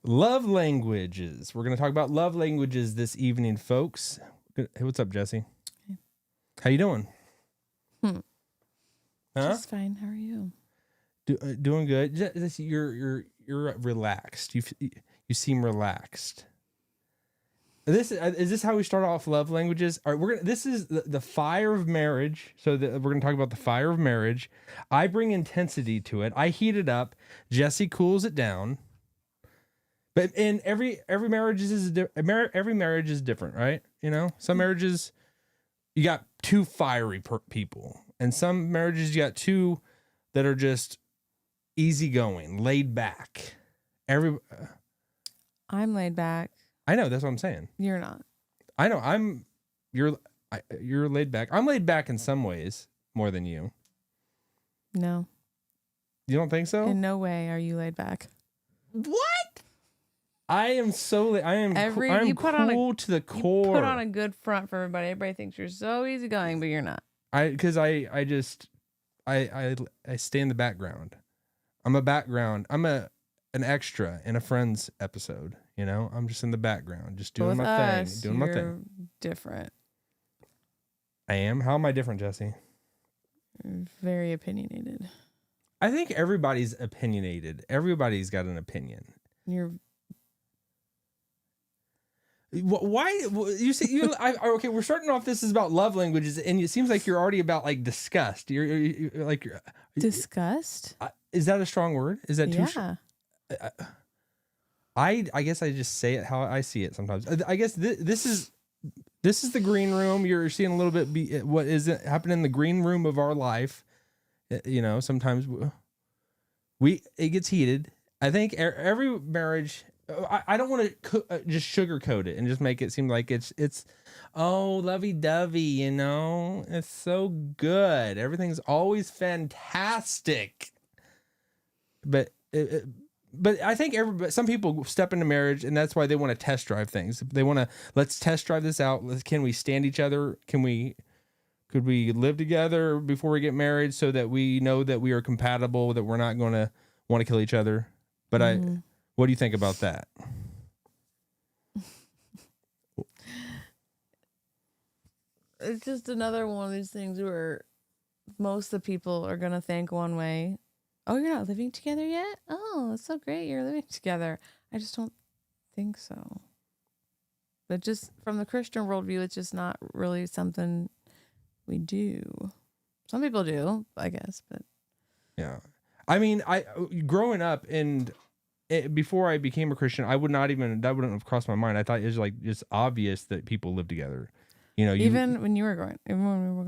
Love languages. We're going to talk about love languages this evening, folks. Hey, what's up, Jessi? Hey. How you doing? Huh? Just fine. How are you? Doing good. You're relaxed. You seem relaxed. Is this how we start off love languages? All right, this is the fire of marriage. So we're gonna talk about the fire of marriage. I bring intensity to it. I heat it up. Jessi cools it down. But in every marriage every marriage is different, right? You know, some marriages you got two fiery people, and some marriages you got two that are just easygoing, laid back. I'm laid back. I know, that's what I'm saying. You're not. I know you're laid back. I'm laid back in some ways more than you. No. You don't think so? In no way are you laid back. What? I am so I'm cool to the core. You put on a good front for everybody. Everybody thinks you're so easygoing, but you're not. Because I stay in the background. I'm a background. I'm an extra in a Friends episode. You know, I'm just in the background, just doing my thing, doing my thing. Different. I am. How am I different, Jessi? Very opinionated. I think everybody's opinionated. Everybody's got an opinion. You're. Why you see you? Okay, we're starting off. This is about love languages, and it seems like you're already about like disgust. You're like disgust. Is that a strong word? Is that too? Yeah. I guess I just say it how I see it sometimes. I guess this is the green room. You're seeing a little bit what is it happening in the green room of our life. You know, sometimes it gets heated. I think every marriage. I don't want to just sugarcoat it and just make it seem like it's lovey-dovey, you know? It's so good. Everything's always fantastic. But I think some people step into marriage and that's why they want to test drive things. They want to, let's test drive this out. Can we stand each other? Could we live together before we get married so that we know that we are compatible, that we're not going to want to kill each other? But what do you think about that? It's just another one of these things where most of the people are going to think one way. Oh, you're not living together yet? Oh, that's so great. You're living together. I just don't think so. But just from the Christian worldview, it's just not really something we do. Some people do, I guess, but. Yeah. I mean, growing up and before I became a Christian, that wouldn't have crossed my mind. I thought it was like just obvious that people live together. You know, even when we were growing.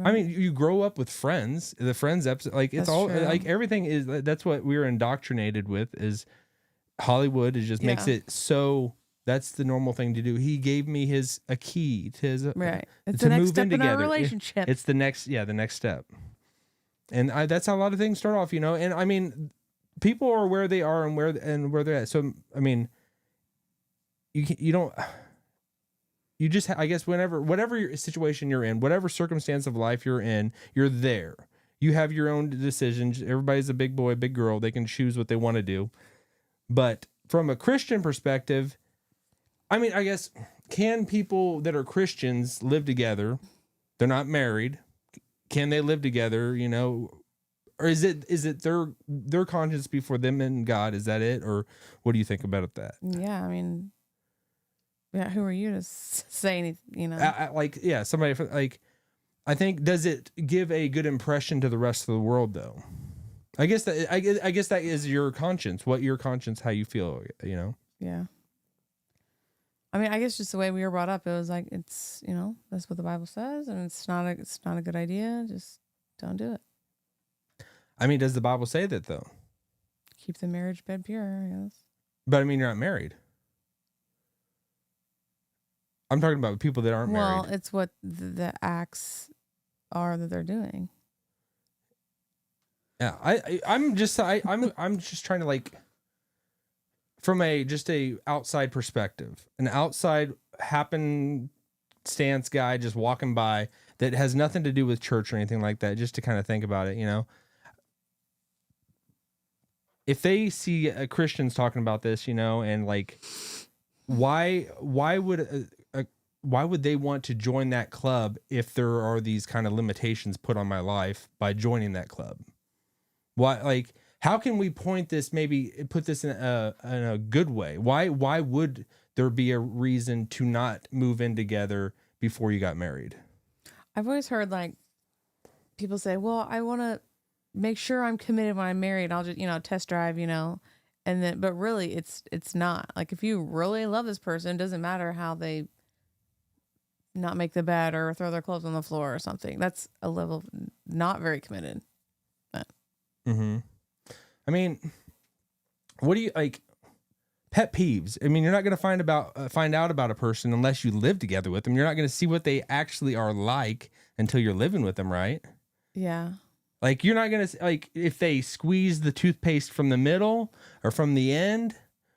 I mean, you grow up with Friends. The Friends episode, like it's all true. Like everything is. That's what we were indoctrinated with. Is Hollywood makes it so. That's the normal thing to do. He gave me a key to his right. It's the next step in our relationship. It's the next step. And that's how a lot of things start off, you know. And I mean, people are where they are and where they're at. So I mean, you just I guess whatever situation you're in, whatever circumstance of life you're in, you're there. You have your own decisions. Everybody's a big boy, big girl. They can choose what they want to do. But from a Christian perspective, I mean, I guess, can people that are Christians live together? They're not married. Can they live together, you know? Or is it their conscience before them and God? Is that it? Or what do you think about that? Yeah, I mean, yeah, who are you to say anything, you know? Somebody like, I think, does it give a good impression to the rest of the world though? I guess that is your conscience, how you feel, you know? Yeah. I mean, I guess just the way we were brought up, it was like, it's, you know, that's what the Bible says, and it's not a good idea. Just don't do it. I mean, does the Bible say that though? Keep the marriage bed pure, I guess. But I mean, you're not married. I'm talking about people that aren't married. Well, it's what the acts are that they're doing. Yeah, I'm just trying to, like, from a outside perspective, an outside happenstance guy just walking by that has nothing to do with church or anything like that, just to kind of think about it, you know. if they see Christians talking about this, you know, and like, why would they want to join that club if there are these kind of limitations put on my life by joining that club? Why, like, how can we point this, maybe put this in a good way? Why would there be a reason to not move in together before you got married? I've always heard like people say, well, I want to make sure I'm committed when I'm married. I'll just, test drive, and then, but really it's not like, if you really love this person, it doesn't matter how they not make the bed or throw their clothes on the floor or something. That's a level not very committed. But. Mm-hmm. I mean, what do you like? Pet peeves. I mean, you're not going to find out about a person unless you live together with them. You're not going to see what they actually are like until you're living with them, right? Yeah. Like, you're not going to, like, if they squeeze the toothpaste from the middle or from the end,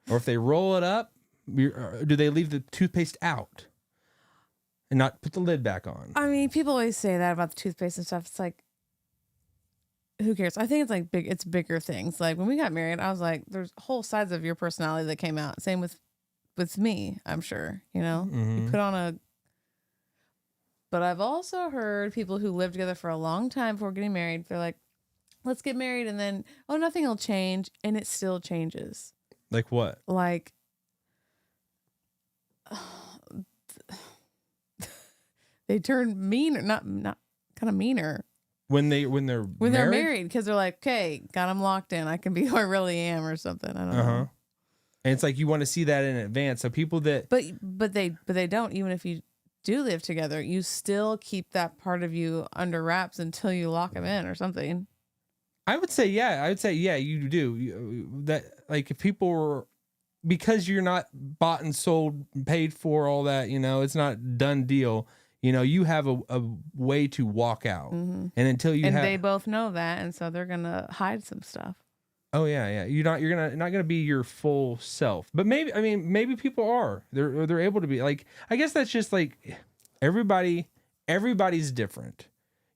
or if they roll it up, do they leave the toothpaste out and not put the lid back on? I mean, people always say that about the toothpaste and stuff. It's like, who cares? I think it's like it's bigger things. Like when we got married, I was like, there's whole sides of your personality that came out. Same with me, I'm sure, Mm-hmm. you put on but I've also heard people who lived together for a long time before getting married. They're like, let's get married. And then, oh, nothing will change. And it still changes. Like what? Like, they turn meaner, not kind of meaner. When they're married, because they're like, okay, got them locked in. I can be who I really am, or something. I don't know. And it's like you want to see that in advance. So people that, but they don't. Even if you do live together, you still keep that part of you under wraps until you lock them in or something. I would say, yeah, you do. That, like, if people were, because you're not bought and sold, paid for, all that, it's not done deal. You have a way to walk out. Mm-hmm. And until they both know that, and so they're gonna hide some stuff. Oh yeah. You're not gonna be your full self. But maybe people are. They're able to be. Like, I guess that's just like everybody's different.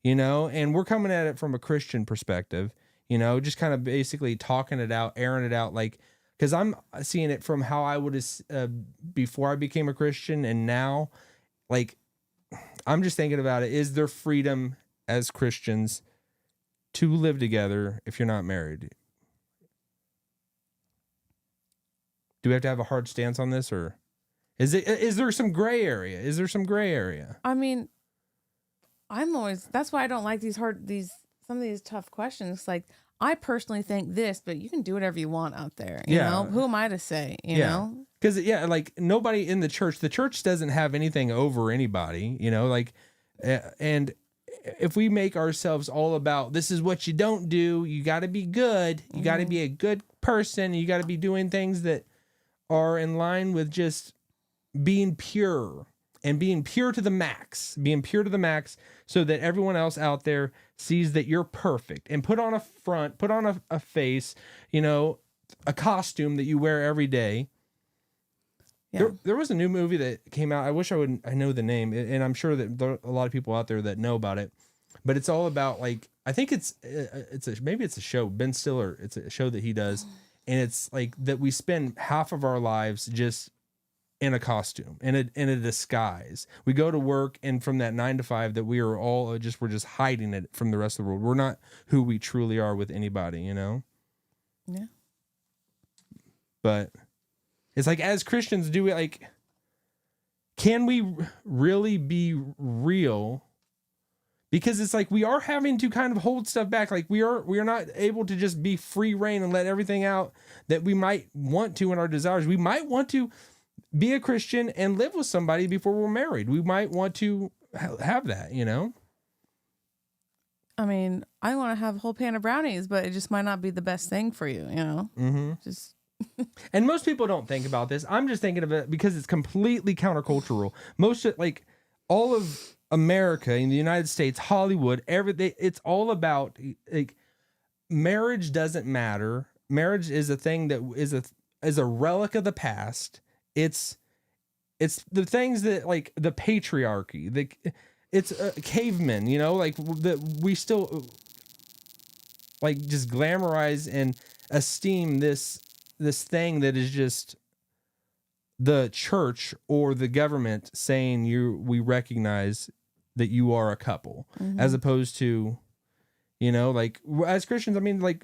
And we're coming at it from a Christian perspective, just kind of basically talking it out, airing it out, like, because I'm seeing it from how I would before I became a Christian, and now, like, I'm just thinking about it. Is there freedom as Christians to live together if you're not married? Do we have to have a hard stance on this, or is there some gray area? I mean, that's why I don't like some of these tough questions. Like, I personally think this, but you can do whatever you want out there. You know, who am I to say, you know? Because, like, nobody in the church doesn't have anything over anybody, like, and if we make ourselves all about, this is what you don't do, you got to be good, you got to be a good person, you got to be doing things that are in line with just being pure and being pure to the max, so that everyone else out there sees that you're perfect, and put on a front, put on a face, a costume that you wear every day. Yeah. There was a new movie that came out. I wish I know the name, and I'm sure that there are a lot of people out there that know about it. But it's all about, like, I think maybe it's a show. Ben Stiller. It's a show that he does, and it's like that we spend half of our lives just in a costume, in a disguise. We go to work, and from that 9 to 5, that we are all we're just hiding it from the rest of the world. We're not who we truly are with anybody, Yeah. But it's like, as Christians, can we really be real? Because it's like we are having to kind of hold stuff back. Like, we are not able to just be free reign and let everything out that we might want to in our desires. We might want to be a Christian and live with somebody before we're married. We might want to have that, I mean, I want to have a whole pan of brownies, but it just might not be the best thing for you, Mm-hmm. Just... And most people don't think about this. I'm just thinking of it because it's completely countercultural. All of America, in the United States, Hollywood, everything, it's all about, like, marriage doesn't matter. Marriage is a thing that is a relic of the past. It's the things that, like, the patriarchy, it's cavemen, like, that we still, like, just glamorize esteem this thing that is just the church or the government saying we recognize that you are a couple, as opposed to, like as Christians, I mean, like,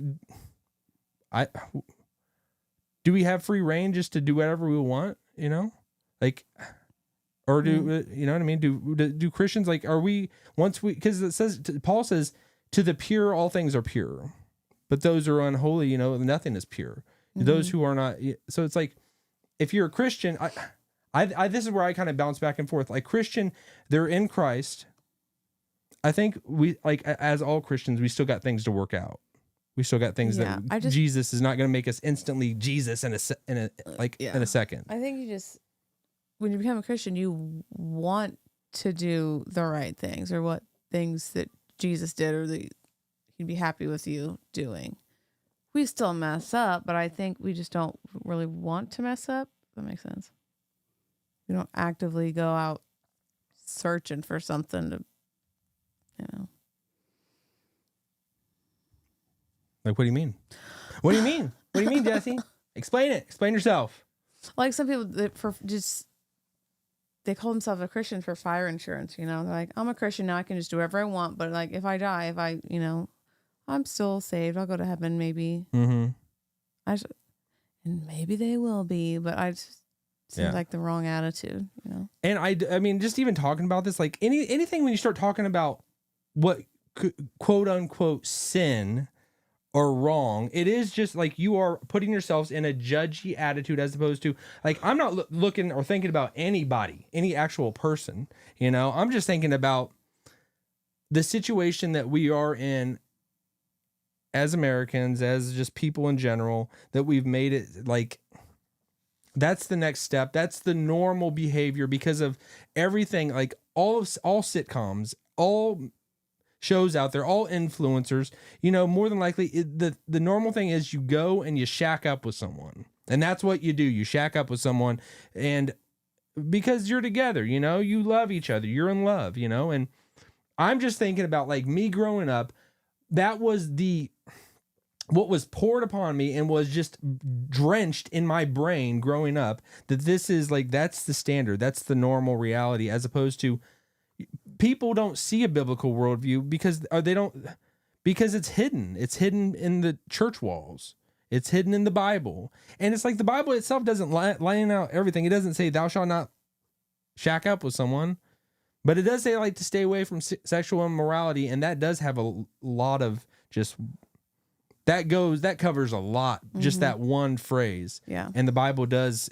do we have free reign just to do whatever we want, like, or do, you know what I mean? Do Christians, like, are we, because it says, Paul says, to the pure, all things are pure, but those are unholy, nothing is pure. Those who are not. So it's like, if you're a Christian, I this is where I kind of bounce back and forth. Like Christian, they're in Christ. I think we, like, as all Christians, we still got things to work out. We still got things that Jesus is not going to make us instantly Jesus in a second. I think when you become a Christian, you want to do the right things, or what things that Jesus did, or that he'd be happy with you doing. We still mess up, but I think we just don't really want to mess up. If that makes sense. We don't actively go out searching for something to, Like, what do you mean? What do you mean? What do you mean, Jessi? Explain it. Explain yourself. Like some people that they call themselves a Christian for fire insurance. They're like, I'm a Christian now. I can just do whatever I want. But like, if I die, I'm still saved. I'll go to heaven, maybe. Mm-hmm. And maybe they will be, but I just seems like the wrong attitude, And I mean, just even talking about this, like anything when you start talking about what quote unquote sin or wrong, it is just like you are putting yourselves in a judgy attitude, as opposed to, like, I'm not looking or thinking about anybody, any actual person. I'm just thinking about the situation that we are in as Americans, as just people in general, that we've made it like that's the next step. That's the normal behavior because of everything, like all sitcoms, all shows out there, all influencers, more than likely the normal thing is you go and you shack up with someone. And that's what you do. You shack up with someone, and because you're together, you love each other, you're in love, and I'm just thinking about, like, me growing up, that was what was poured upon me and was just drenched in my brain growing up, that this is like, that's the standard, that's the normal reality, as opposed to people don't see a biblical worldview because it's hidden. It's hidden in the church walls. It's hidden in the Bible. And it's like the Bible itself doesn't line out everything. It doesn't say thou shalt not shack up with someone, but it does say, like, to stay away from sexual immorality. And that does have a lot of just, that covers a lot, just that one phrase. Yeah. And the Bible does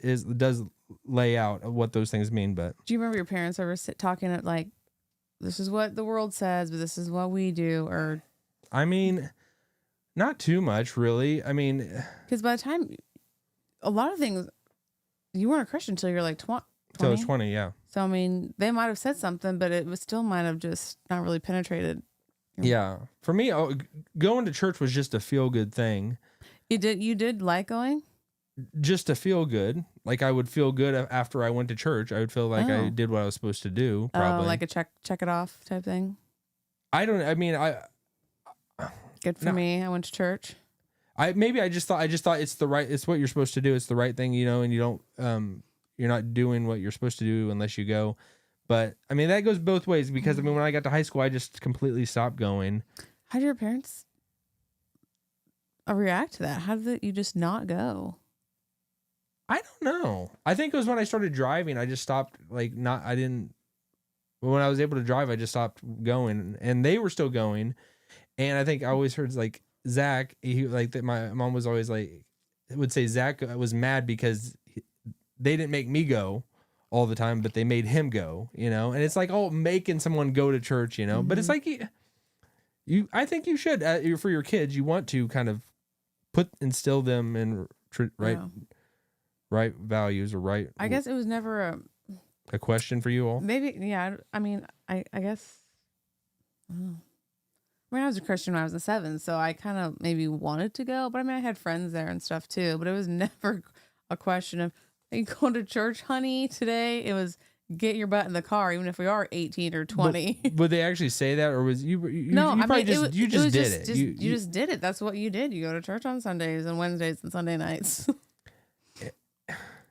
lay out what those things mean. But do you remember your parents ever talking at, like, this is what the world says, but this is what we do? Or, I mean, not too much, really. I mean, because by the time, a lot of things, you weren't a Christian until you were like 20. Until I was 20, yeah. So, I mean, they might have said something, but it was still might have just not really penetrated. Yeah. For me, going to church was just a feel-good thing. You did like going? Just to feel good. Like, I would feel good after I went to church. I would feel like I did what I was supposed to do, probably. Oh, like a check it off type thing? Good for me. I went to church. I just thought it's what you're supposed to do. It's the right thing, and you don't, you're not doing what you're supposed to do unless you go. But I mean, that goes both ways, because I mean, when I got to high school, I just completely stopped going. How did your parents react to that? How did you just not go? I don't know. I think it was when I started driving, I just stopped, when I was able to drive, I just stopped going, and they were still going. And I think I always heard, like, Zach, my mom was always would say Zach was mad because they didn't make me go all the time, but they made him go, and it's like, oh, making someone go to church, but it's like, I think you should, for your kids, you want to kind of instill them in right values, or right. I guess it was never a question for you all. Maybe. Yeah. I mean, I guess, I don't know. I mean, I was a Christian when I was in 7, so I kind of maybe wanted to go, but I mean, I had friends there and stuff too, but it was never a question of, are you going to church, honey, today? It was, get your butt in the car, even if we are 18 or 20. Would they actually say that, or was you No, you I probably mean, you just did it. You just did it. That's what you did. You go to church on Sundays and Wednesdays and Sunday nights.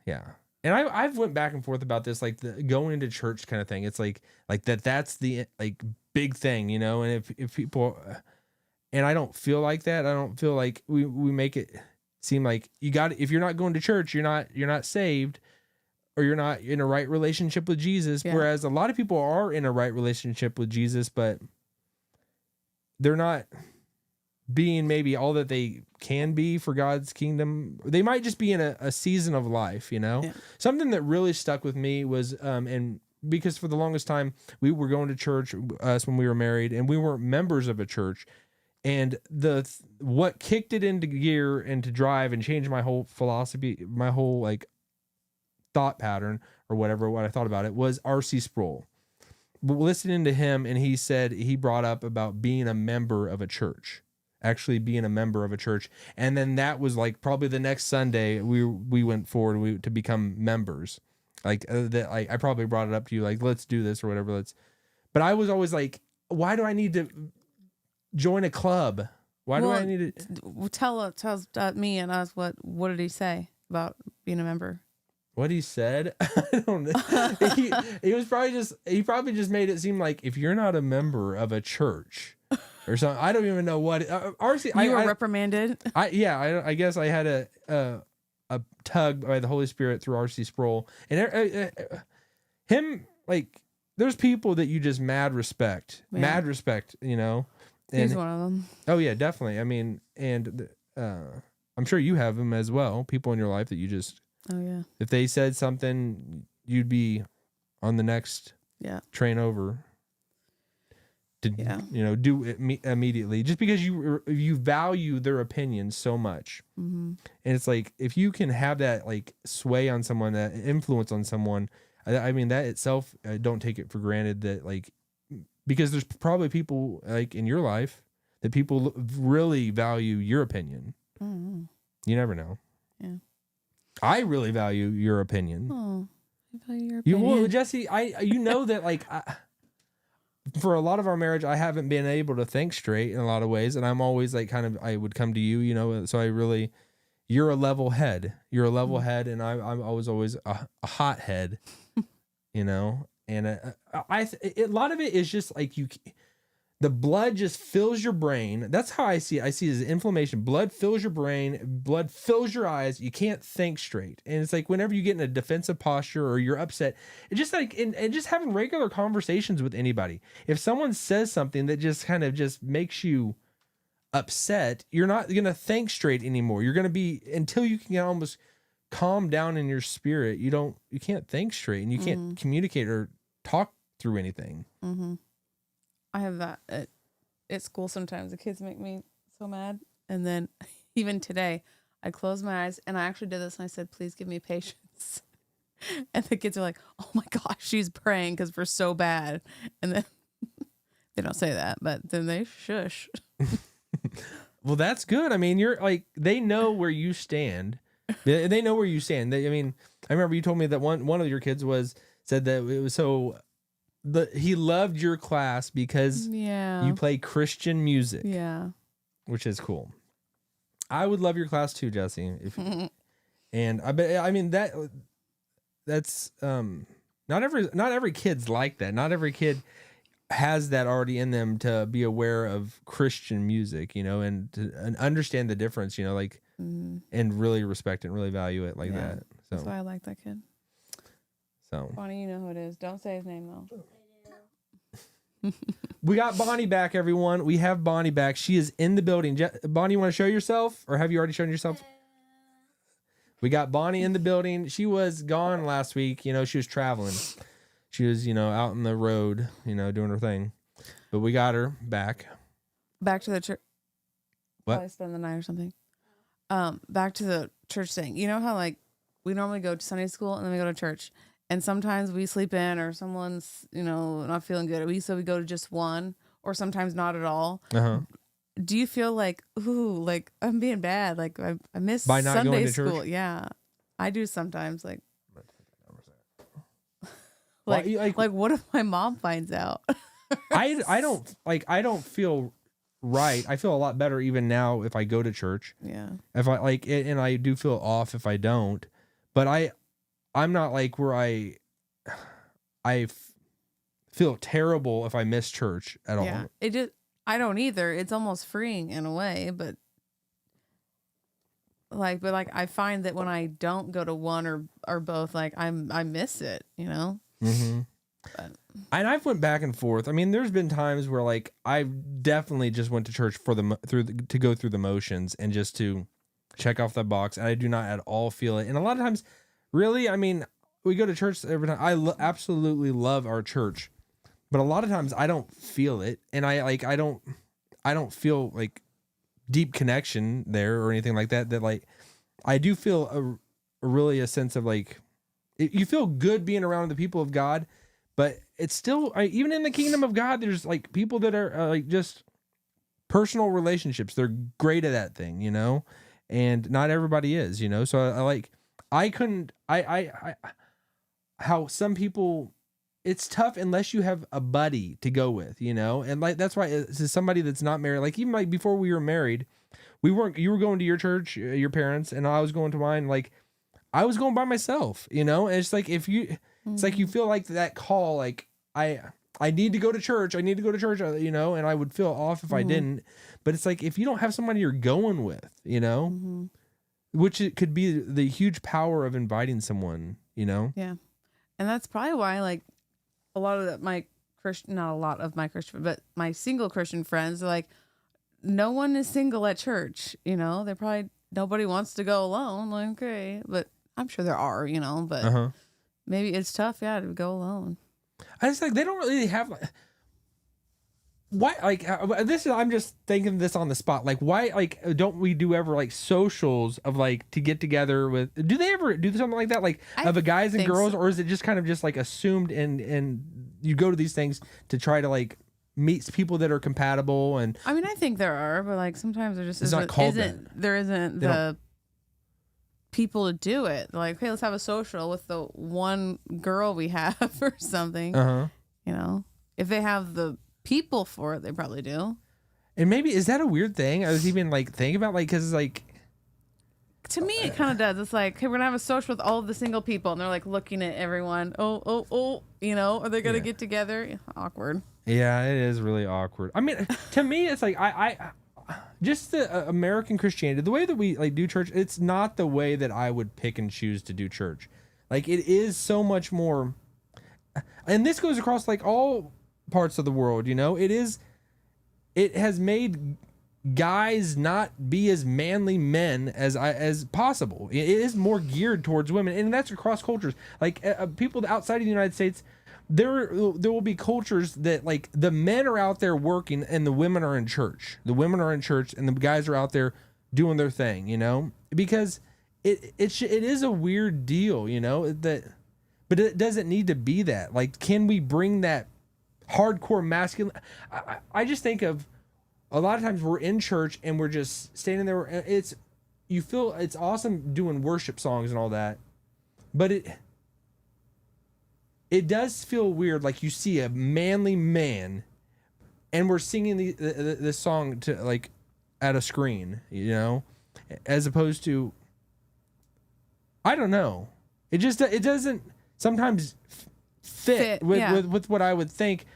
Yeah. And I've went back and forth about this, like the going into church kind of thing. It's like that's the like big thing, you know. And if people, and I don't feel like that. I don't feel like we make it seem like if you're not going to church, you're not saved, or you're not in a right relationship with Jesus. Yeah. Whereas a lot of people are in a right relationship with Jesus, but they're not being maybe all that they can be for God's kingdom. They might just be in a season of life, you know. Yeah. Something that really stuck with me was and because for the longest time we were going to church, us, when we were married, and we weren't members of a church, and what kicked it into gear and to drive and change my whole philosophy, my whole like thought pattern or whatever, what I thought about it, was R.C. Sproul. Listening to him, and he brought up about being a member of a church. Actually being a member of a church. And then that was like probably the next Sunday we went forward to become members. Like I probably brought it up to you, like, let's do this or whatever. But I was always like, why do I need to join a club? Why do I need to tell me and us what did he say about being a member? What he said? I don't know. He probably just made it seem like if you're not a member of a church or something, I don't even know what. RC, you were reprimanded. I guess I had a tug by the Holy Spirit through R.C. Sproul, and him, like, there's people that you just mad respect, you know. And he's one of them. Oh yeah, definitely. I mean, and I'm sure you have them as well. People in your life that you just. Oh yeah. If they said something, you'd be on the next train over. To do it immediately, just because you value their opinions so much. Mm-hmm. And it's like, if you can have that like sway on someone, that influence on someone, I mean, that itself, don't take it for granted that, like, because there's probably people like in your life that people really value your opinion. Mm-hmm. You never know. Yeah. I really value your opinion. Oh, I value your opinion. Well, Jessi, you know that, like, for a lot of our marriage, I haven't been able to think straight in a lot of ways. And I'm always like, I would come to you, you know, so you're a level head. You're a level head. And I was always a hot head, you know, and a lot of it is just like the blood just fills your brain. That's how I see it. I see it as inflammation. Blood fills your brain. Blood fills your eyes. You can't think straight. And it's like whenever you get in a defensive posture or you're upset, it's just like, and just having regular conversations with anybody. If someone says something that just kind of just makes you upset, you're not going to think straight anymore. You're going to be, until you can almost calm down in your spirit, you can't think straight, and you can't communicate or talk through anything. Mm-hmm. I have that at school. Sometimes the kids make me so mad. And then even today, I closed my eyes and I actually did this and I said, please give me patience. And the kids are like, oh my gosh, she's praying because we're so bad. And then they don't say that, but then they shush. Well, that's good. I mean, you're like, they know where you stand. They know where you stand. I mean, I remember you told me that one of your kids said that it was so... he loved your class because you play Christian music. Yeah. Which is cool. I would love your class too, Jessi. And I mean that's not every kid's like that. Not every kid has that already in them to be aware of Christian music, you know, and understand the difference, you know, like, and really respect it and really value it like that. So that's why I like that kid. So Bonnie, you know who it is. Don't say his name though. We got Bonnie back, everyone. We have Bonnie back. She is in the building. Bonnie, you want to show yourself, or have you already shown yourself? We got Bonnie in the building. She was gone last week. You know, she was traveling. She was, you know, out on the road, you know, doing her thing. But we got her back. Back to the church. What? Probably spend the night or something. Back to the church thing. You know how, like, we normally go to Sunday school and then we go to church. And sometimes we sleep in, or someone's, you know, not feeling good. So we go to just one, or sometimes not at all. Uh-huh. Do you feel like, like I'm being bad? Like I miss by not Sunday going to school. church? Yeah, I do sometimes. Like Like what if my mom finds out? I don't feel right. I feel a lot better even now if I go to church. Yeah. If I like it, and I do feel off if I don't, but I'm not like where I feel terrible if I miss church at all. Yeah. I don't either. It's almost freeing in a way, but I find that when I don't go to one or both, like I miss it, you know? Mm-hmm. But, and I've went back and forth. I mean, there's been times where like I've definitely just went to church to go through the motions and just to check off that box. And I do not at all feel it. And a lot of times, really, I mean, we go to church every time. I absolutely love our church, but a lot of times I don't feel it, and I don't feel like deep connection there or anything like that. That like I do feel really a sense of like you feel good being around the people of God, but it's still even in the kingdom of God. There's like people that are like just personal relationships. They're great at that thing, you know, and not everybody is, you know. So how some people, it's tough unless you have a buddy to go with, you know, and like that's why it's somebody that's not married. Like even like before we were married, you were going to your church, your parents, and I was going to mine. Like I was going by myself, you know. And it's like it's like you feel like that call, like I need to go to church. I need to go to church, you know, and I would feel off if I didn't. But it's like if you don't have somebody you're going with, you know, which it could be the huge power of inviting someone, you know. Yeah. And that's probably why, like, a lot of my Christian, not a lot of my Christian, but my single Christian friends are like, no one is single at church, you know? They're probably, nobody wants to go alone. Like, okay. But I'm sure there are, you know, but maybe it's tough, yeah, to go alone. I just like, they don't really have, like, why, like, I'm just thinking this on the spot. Like, why, like, don't we do ever, like, socials of, like, to get together with, do they ever do something like that? Like, of a guys and girls, or is it just kind of just, like, assumed and you go to these things to try to, like, meet people that are compatible? And I mean, I think there are, but, like, sometimes there just isn't the people to do it. Like, hey, let's have a social with the one girl we have or something. You know, if they have the people for it, they probably do. And maybe is that a weird thing? I was even like thinking about, like, because like to me it kind of does. It's like, hey, we're gonna have a social with all of the single people, and they're like looking at everyone. Oh, you know, are they gonna get together? Awkward. Yeah, it is really awkward. I mean, to me, it's like I just the American Christianity, the way that we like do church. It's not the way that I would pick and choose to do church. Like it is so much more, and this goes across like all parts of the world, you know. It has made guys not be as manly men as possible. It is more geared towards women, and that's across cultures. Like people outside of the United States, there will be cultures that like the men are out there working and the women are in church. The women are in church and the guys are out there doing their thing, you know, because it is a weird deal, you know, that, but it doesn't need to be that. Like, can we bring that hardcore masculine? I just think of a lot of times we're in church and we're just standing there. You feel it's awesome doing worship songs and all that, but it does feel weird. Like you see a manly man and we're singing this song to like at a screen, you know, as opposed to, I don't know. It doesn't sometimes fit with what I would think.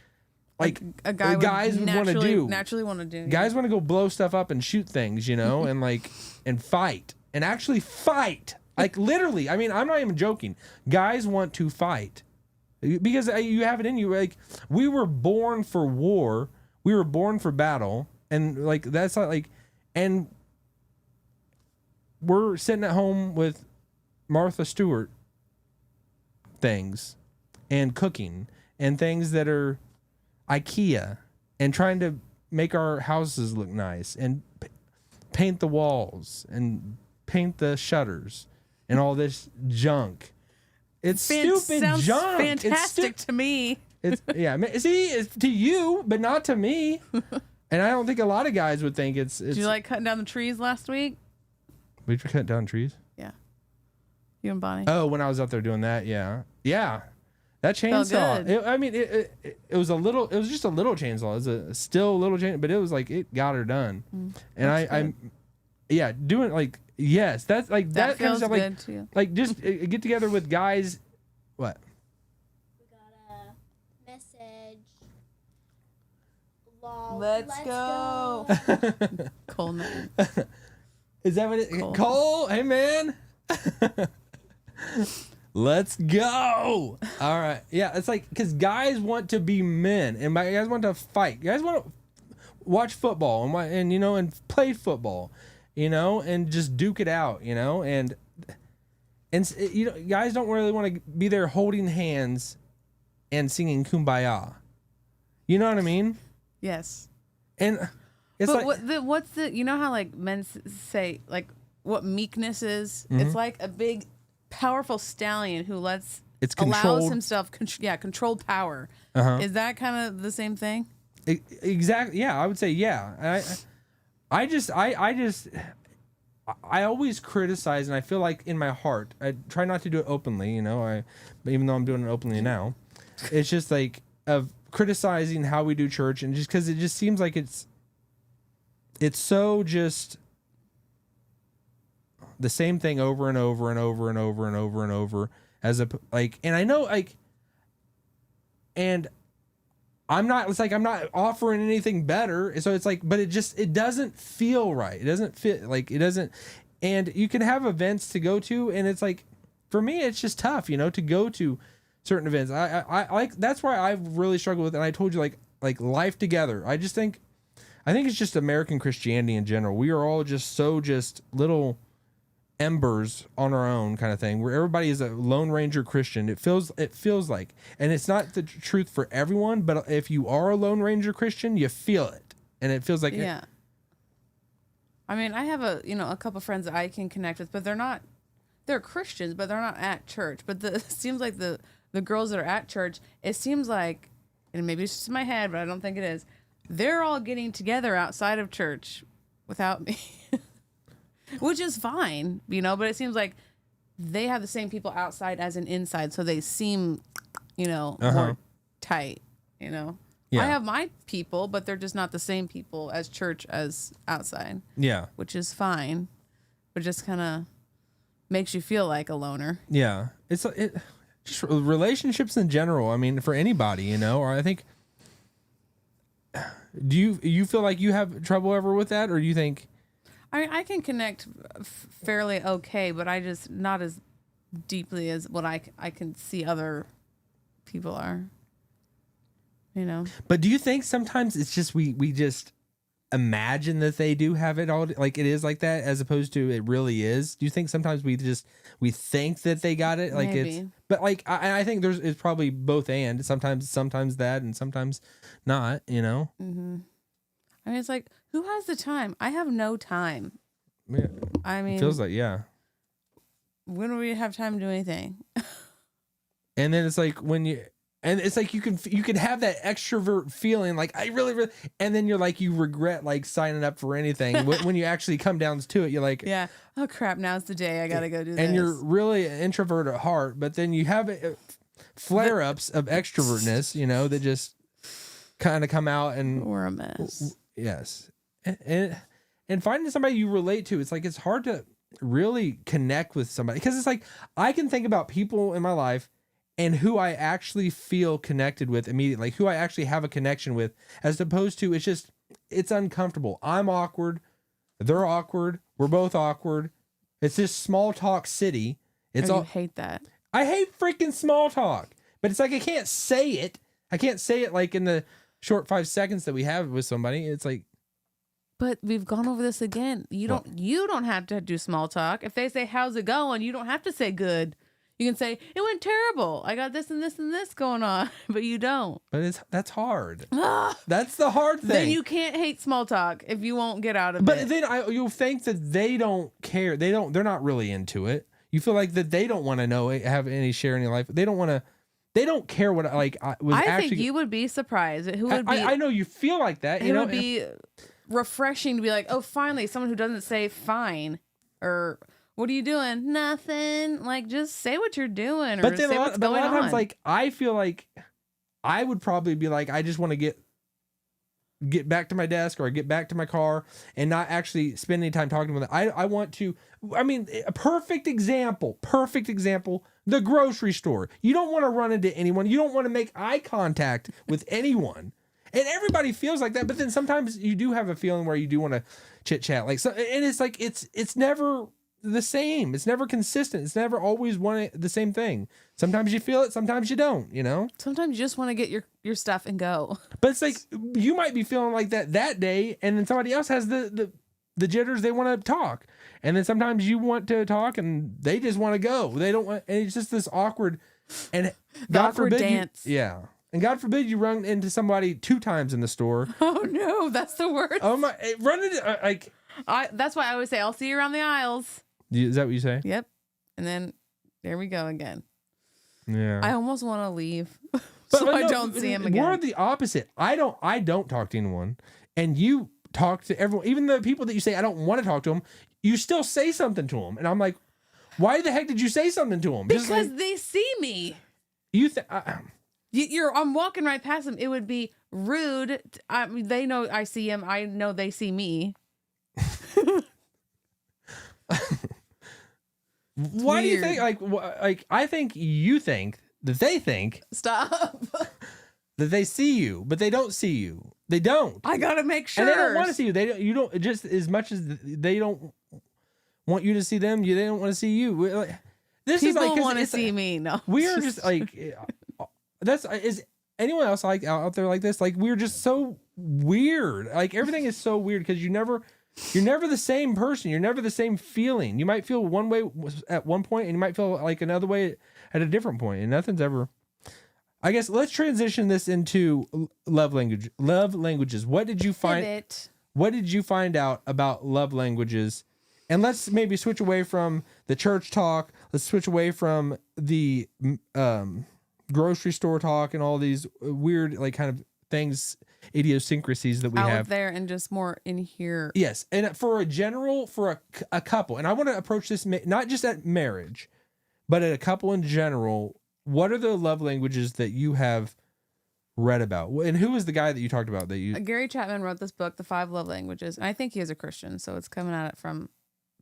Like a guy guys would want to do. Naturally want to do. Guys want to go blow stuff up and shoot things, you know, and like and fight and actually fight. Like literally, I mean, I'm not even joking. Guys want to fight because you have it in you. Like we were born for war. We were born for battle, and like that's not like, and we're sitting at home with Martha Stewart things and cooking and things that are IKEA and trying to make our houses look nice and paint the walls and paint the shutters and all this junk. It's stupid junk. Fantastic to me. It's see, it's to you, but not to me. And I don't think a lot of guys would think it's. Did you like cutting down the trees last week? We cut down trees. Yeah. You and Bonnie. Oh, when I was out there doing that, yeah. That chainsaw. good. It was a little. It was just a little chainsaw. It was a still little chain, but it was like it got her done. And I'm doing like yes, that's like that kind of feels stuff. good too. Like just get together with guys. What? We got a message. Lol. Let's go. Cole, no. Is that what it? Cole, hey man. Let's go. All right. Yeah, it's like because guys want to be men and guys want to fight. Guys want to watch football and and play football, and just duke it out, and guys don't really want to be there holding hands and singing Kumbaya. You know what I mean? Yes. And it's But like what's the how like men say like what meekness is? It's like a big powerful stallion who allows himself controlled power. Is that kind of the same thing? Exactly. Yeah, I would say yeah. I always criticize, and I feel like in my heart, I try not to do it openly. Even though I'm doing it openly now, it's just like of criticizing how we do church, and just because it just seems like it's so just the same thing over and over and over and over and over and over and I know and I'm not offering anything better. So it's like, but it doesn't feel right. It doesn't fit like it doesn't. And you can have events to go to. And it's like, for me, it's just tough, to go to certain events. I like, that's why I've really struggled with it. And I told you like life together. I think it's just American Christianity in general. We are all just so just little embers on our own kind of thing where everybody is a Lone Ranger Christian. It feels like, and it's not the truth for everyone, but if you are a Lone Ranger Christian, you feel it, and it feels like I mean, I have a couple friends that I can connect with, but they're Christians, but they're not at church. But it seems like the girls that are at church, it seems like, and maybe it's just in my head, but I don't think it is, they're all getting together outside of church without me. Which is fine, but it seems like they have the same people outside as an inside, so they seem, more tight, Yeah. I have my people, but they're just not the same people as church as outside. Yeah. Which is fine, but just kind of makes you feel like a loner. Yeah. Just relationships in general. I mean, for anybody, or I think, do you feel like you have trouble ever with that, or do you think? I mean, I can connect fairly okay, but I just not as deeply as what I can see other people are. But do you think sometimes it's just we just imagine that they do have it all, like it is like that, as opposed to it really is? Do you think sometimes we think that they got it, like Maybe. it's, but like I think it's probably both and sometimes that and sometimes not. Mm-hmm. I mean, it's like, who has the time? I have no time. Yeah. I mean, It feels like, yeah. When do we have time to do anything? And then it's like it's like you can have that extrovert feeling like I really, and then you're like, you regret like signing up for anything when you actually come down to it. You're like, yeah, oh crap, now's the day I gotta go do this. And you're really an introvert at heart, but then you have flare ups of extrovertness, that just kind of come out, and we're a mess. Yes. And finding somebody you relate to, it's like it's hard to really connect with somebody, because it's like I can think about people in my life and who I actually feel connected with immediately, like who I actually have a connection with, as opposed to it's uncomfortable. I'm awkward. They're awkward. We're both awkward. It's this small talk city. It's all. You hate that. I hate freaking small talk, but it's like I can't say it. I can't say it like in the short 5 seconds that we have with somebody. It's like. But we've gone over this again. You don't have to do small talk. If they say, how's it going? You don't have to say good. You can say, it went terrible. I got this and this and this going on. But you don't. But that's hard. That's the hard thing. Then you can't hate small talk if you won't get out of it. But then you'll think that they don't care. They're not really into it. You feel like that they don't want to know, have any share in your life. They don't care what I think you would be surprised. Who would be? I know you feel like that. It would be refreshing to be like, oh, finally, someone who doesn't say fine or What are you doing? Nothing. Like, just say what you're doing, or But then say a what's lot, but a going lot of times, on. like, I feel like I would probably be like, I just want to get back to my desk or get back to my car and not actually spend any time talking with it. I want to, I mean, a perfect example, the grocery store. You don't want to run into anyone. You don't want to make eye contact with anyone. And everybody feels like that. But then sometimes you do have a feeling where you do want to chit chat. Like, so, and it's like, it's never the same. It's never consistent. It's never always the same thing. Sometimes you feel it. Sometimes you don't, you know? Sometimes you just want to get your stuff and go. But it's like you might be feeling like that day, and then somebody else has the jitters. They want to talk, and then sometimes you want to talk, and they just want to go. They don't want, and it's just this awkward. And God awkward forbid, dance. and God forbid you run into somebody 2 times in the store. Oh no, that's the worst. Oh my! Run into like. That's why I always say I'll see you around the aisles. Is that what you say? Yep. And then there we go again. Yeah. I almost want to leave, so I don't see him again. We're the opposite. I don't talk to anyone, and you talk to everyone, even the people that you say I don't want to talk to them. You still say something to them, and I'm like, why the heck did you say something to them? Because like, they see me. I'm walking right past them. It would be rude. They know I see him. I know they see me. Why do you think like I think you think that they think Stop. that they see you, but they don't see you. They don't. I gotta make sure. And they don't want to see you. You don't just as much as they don't want you to see them. They don't want to see you. This People is like want to see me. No, we are just like is anyone else like out there like this? Like we're just so weird. Like everything is so weird because you're never the same person. You're never the same feeling. You might feel one way at one point, and you might feel like another way at a different point, and nothing's ever. I guess let's transition this into love languages. What did you find? Pivot. What did you find out about love languages? And let's maybe switch away from the church talk. Let's switch away from the grocery store talk and all these weird like kind of things, idiosyncrasies that we Out have there and just more in here. Yes, and for a couple, and I want to approach this not just at marriage, but at a couple in general. What are the love languages that you have read about? And who was the guy that you talked about that you? Gary Chapman wrote this book, The 5 Love Languages, and I think he is a Christian, so it's coming at it from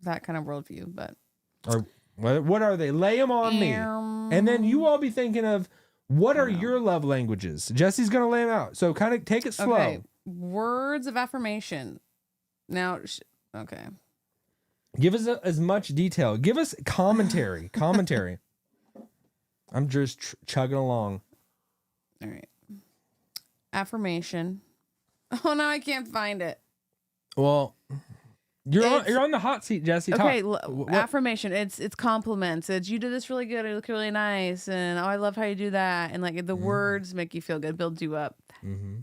that kind of worldview. But what are they? Lay them on me, and then you all be thinking of what are your love languages. Jesse's gonna lay them out, so kind of take it slow. Okay. Words of affirmation. Now, okay. Give us as much detail. Give us commentary. I'm just chugging along. All right. Affirmation. Oh no, I can't find it. Well, you're on the hot seat, Jesse. Okay, Talk. affirmation. It's compliments. It's you did this really good. You look really nice, and oh, I love how you do that. And like the words make you feel good, build you up. Mm-hmm.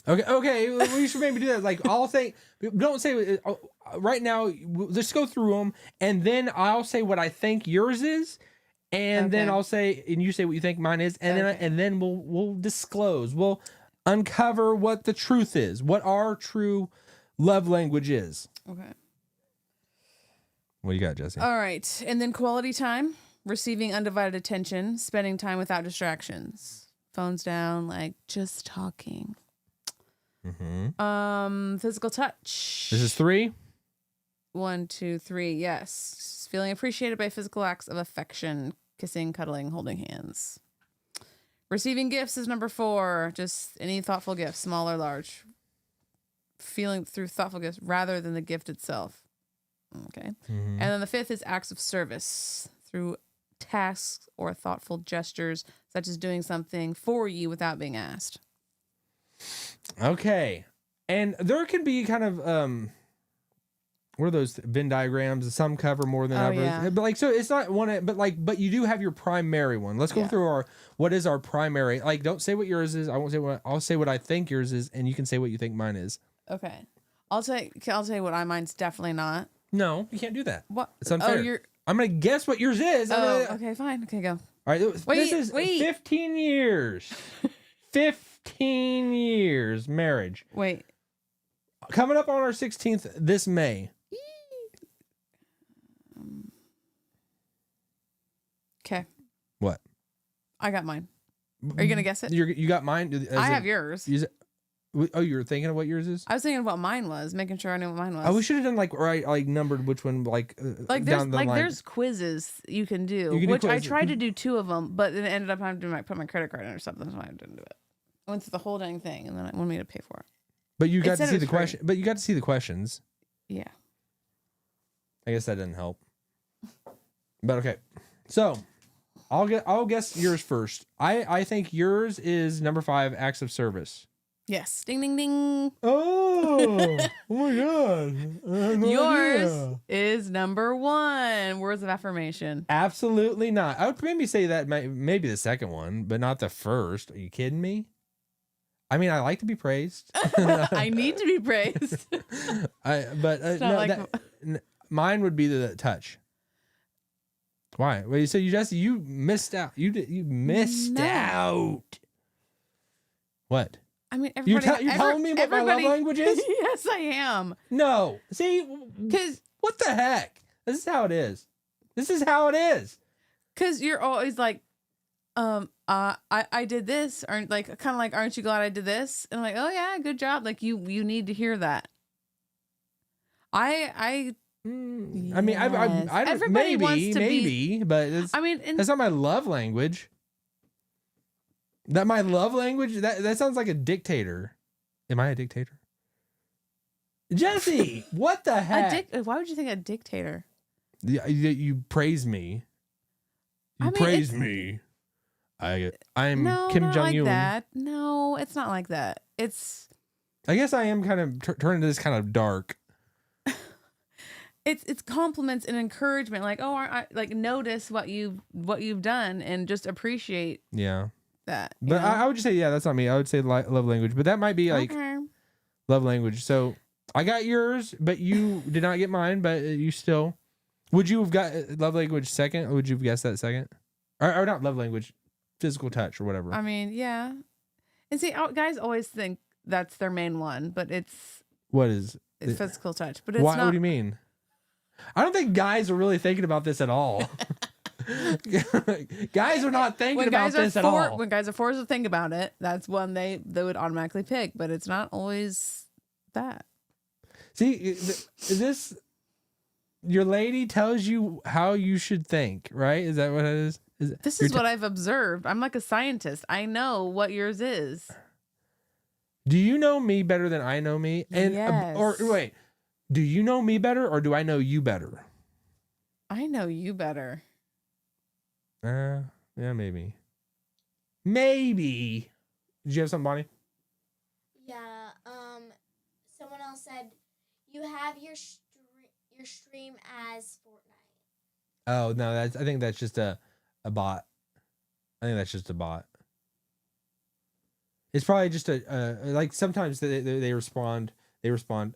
Okay. We should maybe do that. Like I'll say, don't say right now. Let's go through them, and then I'll say what I think yours is, and then I'll say, and you say what you think mine is, and then we'll disclose. We'll uncover what the truth is, what our true love language is. Okay. What do you got, Jesse? All right, and then quality time, receiving undivided attention, spending time without distractions, phones down, like just talking. Mm-hmm. Physical touch. This is 3. 1, 2, 3. Yes. Feeling appreciated by physical acts of affection, kissing, cuddling, holding hands. Receiving gifts is number 4. Just any thoughtful gift, small or large. Feeling through thoughtful gifts rather than the gift itself. Okay. Mm-hmm. And then the 5th is acts of service through tasks or thoughtful gestures, such as doing something for you without being asked. Okay. And there can be kind of what are those Venn diagrams? Some cover more than others. Yeah. But like so it's not one but you do have your primary one. Let's go through what is our primary. Like don't say what yours is. I'll say what I think yours is, and you can say what you think mine is. Okay. I'll tell you what mine's definitely not. No, you can't do that. What? It's unfair. Oh, I'm gonna guess what yours is. okay, fine. Okay, go. All right. This is 15 years. 15 years marriage. Wait. Coming up on our 16th this May. What? I got mine. Are you gonna guess it? You got mine. I have yours. Oh, you're thinking of what yours is? I was thinking of what mine was, making sure I knew what mine was. Oh, we should have done like numbered which one down the line. There's quizzes you can do, You can do which I quizzes. tried to do 2 of them, but then it ended up having to put my credit card in or something, so I didn't do it. I went through the whole dang thing, and then it wanted me to pay for it. But you got to said it see was the free. question. But you got to see the questions. Yeah. I guess that didn't help. But okay, so I'll guess yours first. I think yours is number 5, acts of service. Yes. Ding ding ding. Oh, oh my god! I had no Yours idea. is number 1. Words of affirmation. Absolutely not. I would maybe say that maybe the second one, but not the first. Are you kidding me? I mean, I like to be praised. I need to be praised. But not no, like mine would be the touch. Why? Well, you said you missed out. You missed No. out. What? I mean, You're everybody. telling me what my love language is? Yes, I am. No. See, Because what the heck? This is how it is. This is how it is. you're always like, I did this, or like kind of like, aren't you glad I did this? And I'm like, oh yeah, good job. Like you need to hear that. I mean, I Yes. don't, Everybody wants to maybe, but I mean, and that's not my love language. That my love language? That sounds like a dictator. Am I a dictator? Jessi, what the heck? why would you think a dictator? You praise me. I You mean, praise it's- me. I'm No, Kim not Jong like Un. that. No, it's not like that. It's I guess I am kind of turning this kind of dark. it's compliments and encouragement. Like, oh, like notice what you've done and just appreciate Yeah. that. you But know? I would just say, yeah, that's not me. I would say love language, but that might be like Okay. love language. So I got yours, but you did not get mine. But you still, would you have got love language second? Or would you have guessed that second? Or not love language, physical touch or whatever. I mean, yeah. And see, guys always think that's their main one, but it's What is? physical touch. But it's What not. do you mean? I don't think guys are really thinking about this at all. Guys are not thinking about this at all. When guys are forced to think about it, that's one they would automatically pick. But it's not always that. See, this your lady tells you how you should think, right? Is that what it is? This is what I've observed. I'm like a scientist. I know what yours is. Do you know me better than I know me? And Yes. or wait, do you know me better or do I know you better? I know you better. Yeah, maybe. Maybe. Did you have something, Bonnie? Yeah. Someone else said you have your stream as Fortnite. Oh no, I think that's just a bot. I think that's just a bot. It's probably just like sometimes they respond. They respond.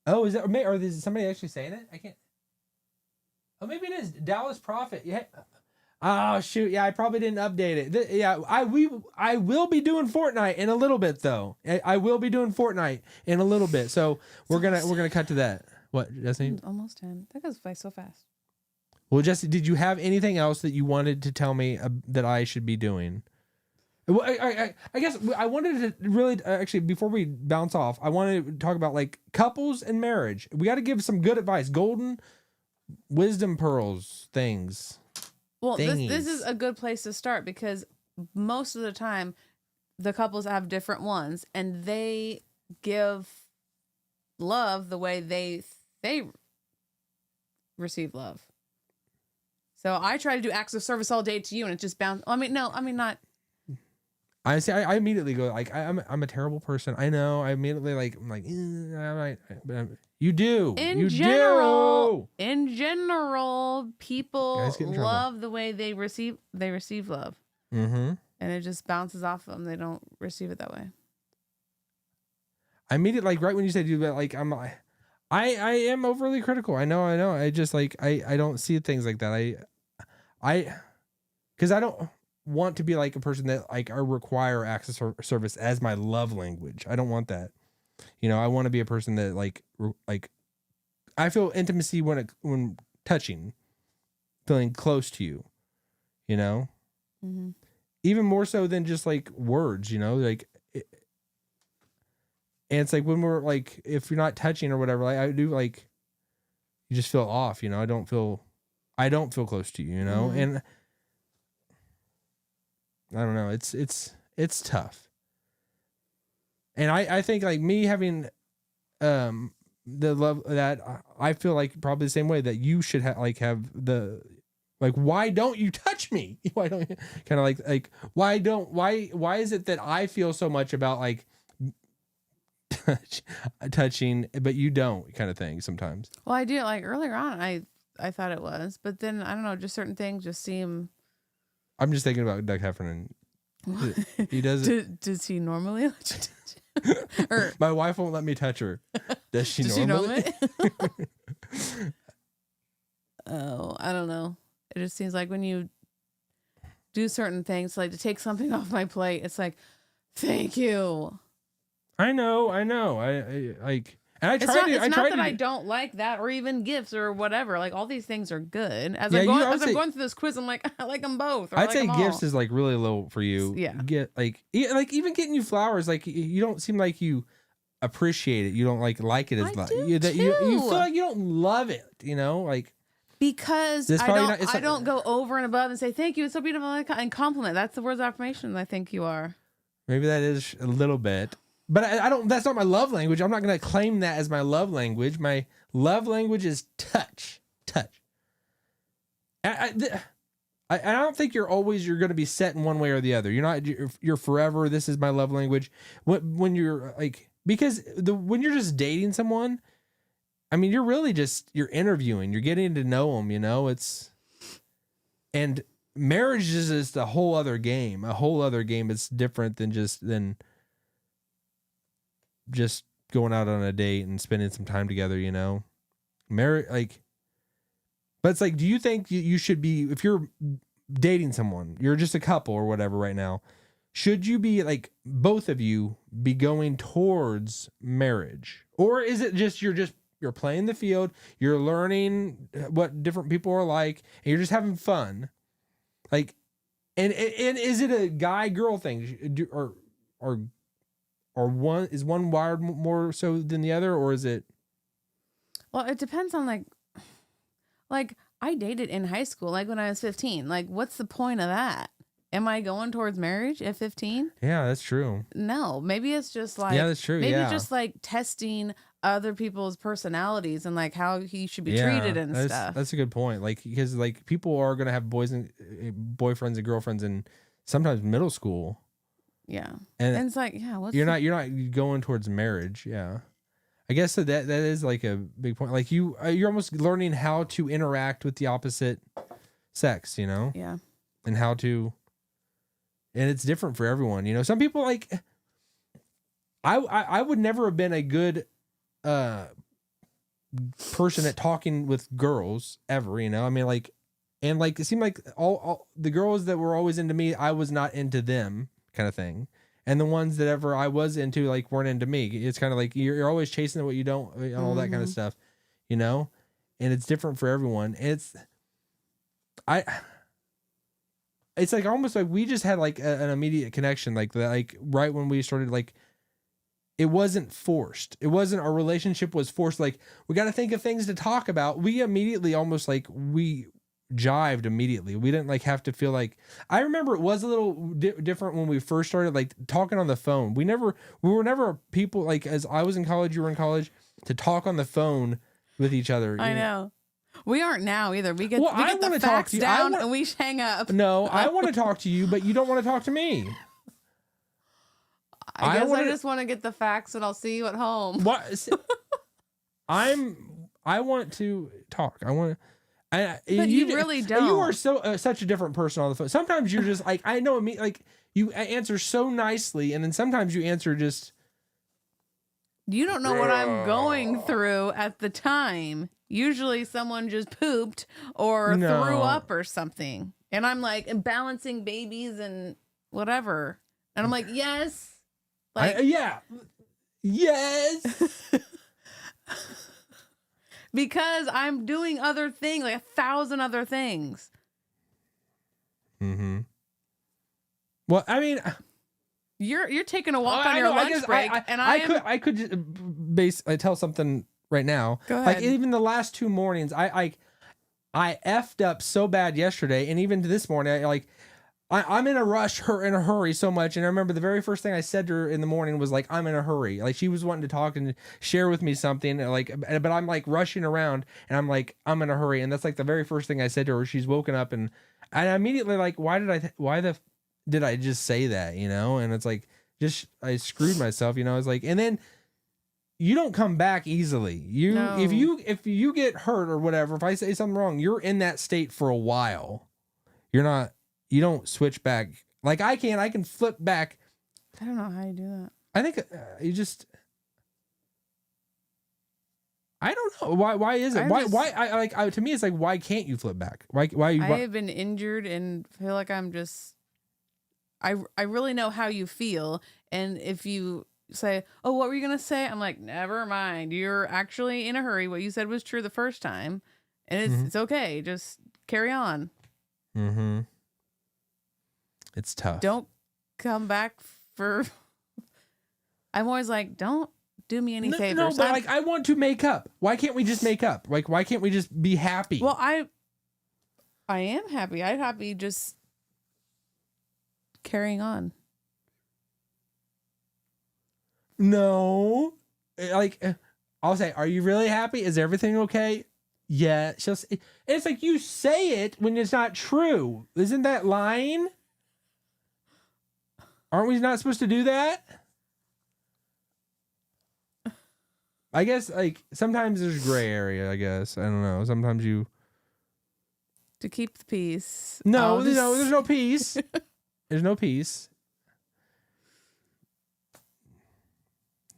Oh, is that or is somebody actually saying it? I can't. Oh, maybe it is Dallas Prophet. Yeah. Oh shoot! Yeah, I probably didn't update it. Yeah, I will be doing Fortnite in a little bit though. I will be doing Fortnite in a little bit. So we're gonna cut to that. What, Jessi? Almost 10. That goes by so fast. Well, Jessi, did you have anything else that you wanted to tell me that I should be doing? Well, I guess I wanted to really actually before we bounce off, I wanted to talk about like couples and marriage. We got to give some good advice, golden wisdom pearls, things. Well, this Thingies. is a good place to start because most of the time the couples have different ones and they give love the way they receive love. So I try to do acts of service all day to you and it just bounce. Not. I see. I immediately go like I'm a terrible person. I know. I immediately I'm like you do. In general, people Guys get in trouble. love the way they receive love. Mm-hmm. And it just bounces off them. They don't receive it that way. I immediately right when you said do that, I am overly critical. I know. I just I don't see things like that. Because I don't want to be like a person that I require access or service as my love language. I don't want that. I want to be a person that I feel intimacy when touching, feeling close to you. Mm-hmm. even more so than just like words, you know, like, and it's like when we're like, if you're not touching or whatever, like I do, like, you just feel off, you know, I don't feel close to you, you know, Mhm. and I don't know, it's tough. And I think like me having, the love that I feel like probably the same way that you should have the, like, why don't you touch me? Why don't you kind of like, why is it that I feel so much about like touching, but you don't, kind of thing sometimes. Well, I do like earlier on. I thought it was, but then I don't know. Just certain things just seem. I'm just thinking about Doug Heffernan. He does it. Does he normally let you touch? Or My wife won't let me touch her. Does she does normally? she normally? Oh, I don't know. It just seems like when you do certain things, like to take something off my plate, it's like, thank you. I know. I like, and I It's tried not, to. it's I not tried that to. I don't like that or even gifts or whatever. Like all these things are good. As Yeah, I'm you- going, I would as I'm say- going through this quiz, I'm like, I like them both. Or I I'd like say them gifts all. is like really low for you. Yeah. Get like like even getting you flowers, like you don't seem like you appreciate it. You don't like it as I much. do You feel too. like you don't love it. You know, like Because This I probably don't, not- it's I not- don't go over and above and say thank you. It's so beautiful and compliment. That's the words of affirmation. I think you are. maybe that is a little bit, but I don't. That's not my love language. I'm not going to claim that as my love language. My love language is touch. I don't think you're going to be set in one way or the other. You're not. You're forever. This is my love language. When you're like, because when you're just dating someone, I mean, you're really just you're interviewing. You're getting to know them. You know, and marriage is just a whole other game. A whole other game. It's different than just going out on a date and spending some time together. You know, marriage like. But it's like, do you think you should be, if you're dating someone, you're just a couple or whatever right now, should you be like, both of you be going towards marriage? Or is it just, you're playing the field, you're learning what different people are like, and you're just having fun? Like, and is it a guy girl thing? Or one, is one wired more so than the other? Or is it? Well, it depends on like I dated in high school, like when I was 15. Like, what's the point of that? Am I going towards marriage at 15? Yeah, that's true. No, maybe it's just like, Yeah, that's true. Maybe Yeah. just like testing other people's personalities and like how he should be treated and stuff. That's a good point. Like, because like people are gonna have boyfriends and girlfriends in sometimes middle school. Yeah, And and it's like, yeah, what's you're not going towards marriage. Yeah, I guess so that is like a big point. Like you're almost learning how to interact with the opposite sex, you know, Yeah, and how to, and it's different for everyone. You know, some people like. I would never have been a good person at talking with girls ever, you know. I mean, like, and like it seemed like all the girls that were always into me, I was not into them, kind of thing. And the ones that ever I was into, like, weren't into me. It's kind of like you're always chasing what you don't, and all that kind of stuff, you know. And it's different for everyone. It's like almost like we just had like an immediate connection, like that, like right when we started, like. It wasn't forced. It wasn't, our relationship was forced. Like, we got to think of things to talk about. We immediately almost like we jived immediately. We didn't like have to feel like, I remember it was a little different when we first started like talking on the phone. We were never people like, as I was in college, you were in college, to talk on the phone with each other. I know. We aren't now either. We get, Well, we I get wanna the talk facts to you. down and we hang up. No, I want to talk to you, but you don't want to talk to me. I guess I wanna- just want to get the facts and I'll see you at home. What? I want to talk. I want to. But you really don't. You are such a different person on the phone. Sometimes you're just like, I know me, like you answer so nicely, and then sometimes you answer just. You don't know what I'm going through at the time. Usually someone just pooped or No. threw up or something. And I'm like balancing babies and whatever. And I'm like, yes. Like, Yeah. Yes. because I'm doing other things, like 1,000 other things. Mm-hmm. Well, I mean, You're taking a walk on I your know, I lunch guess break, and I could just tell something right now. Go Like ahead. even the last 2 mornings, I effed up so bad yesterday, and even this morning, I'm in a rush, in a hurry so much. And I remember the very first thing I said to her in the morning was like, I'm in a hurry. Like she was wanting to talk and share with me something, but I'm like rushing around, and I'm like, I'm in a hurry. And that's like the very first thing I said to her. She's woken up, and I immediately like, did I just say that, you know? And it's like, I screwed myself, you know? It's like, and then you don't come back easily. No. If you get hurt or whatever, if I say something wrong, you're in that state for a while. You don't switch back. Like I can flip back. I don't know how you do that. I think I don't know why is it? To me it's like, why can't you flip back? Why I have been injured and feel like I'm just I really know how you feel, and if you say, "Oh, what were you going to say?" I'm like, "Never mind. You're actually in a hurry. What you said was true the first time, and it's okay. Just carry on." Mm-hmm. It's tough. Don't come back for I'm always like, don't do me any favors. No, but like I want to make up. Why can't we just make up? Like why can't we just be happy? Well, I am happy. I'm happy just carrying on. No. Like I'll say, are you really happy? Is everything okay? Yeah. It's like you say it when it's not true. Isn't that lying? Aren't we not supposed to do that? I guess like sometimes there's gray area, I guess. I don't know. Sometimes to keep the peace. No, there's no peace. There's no peace.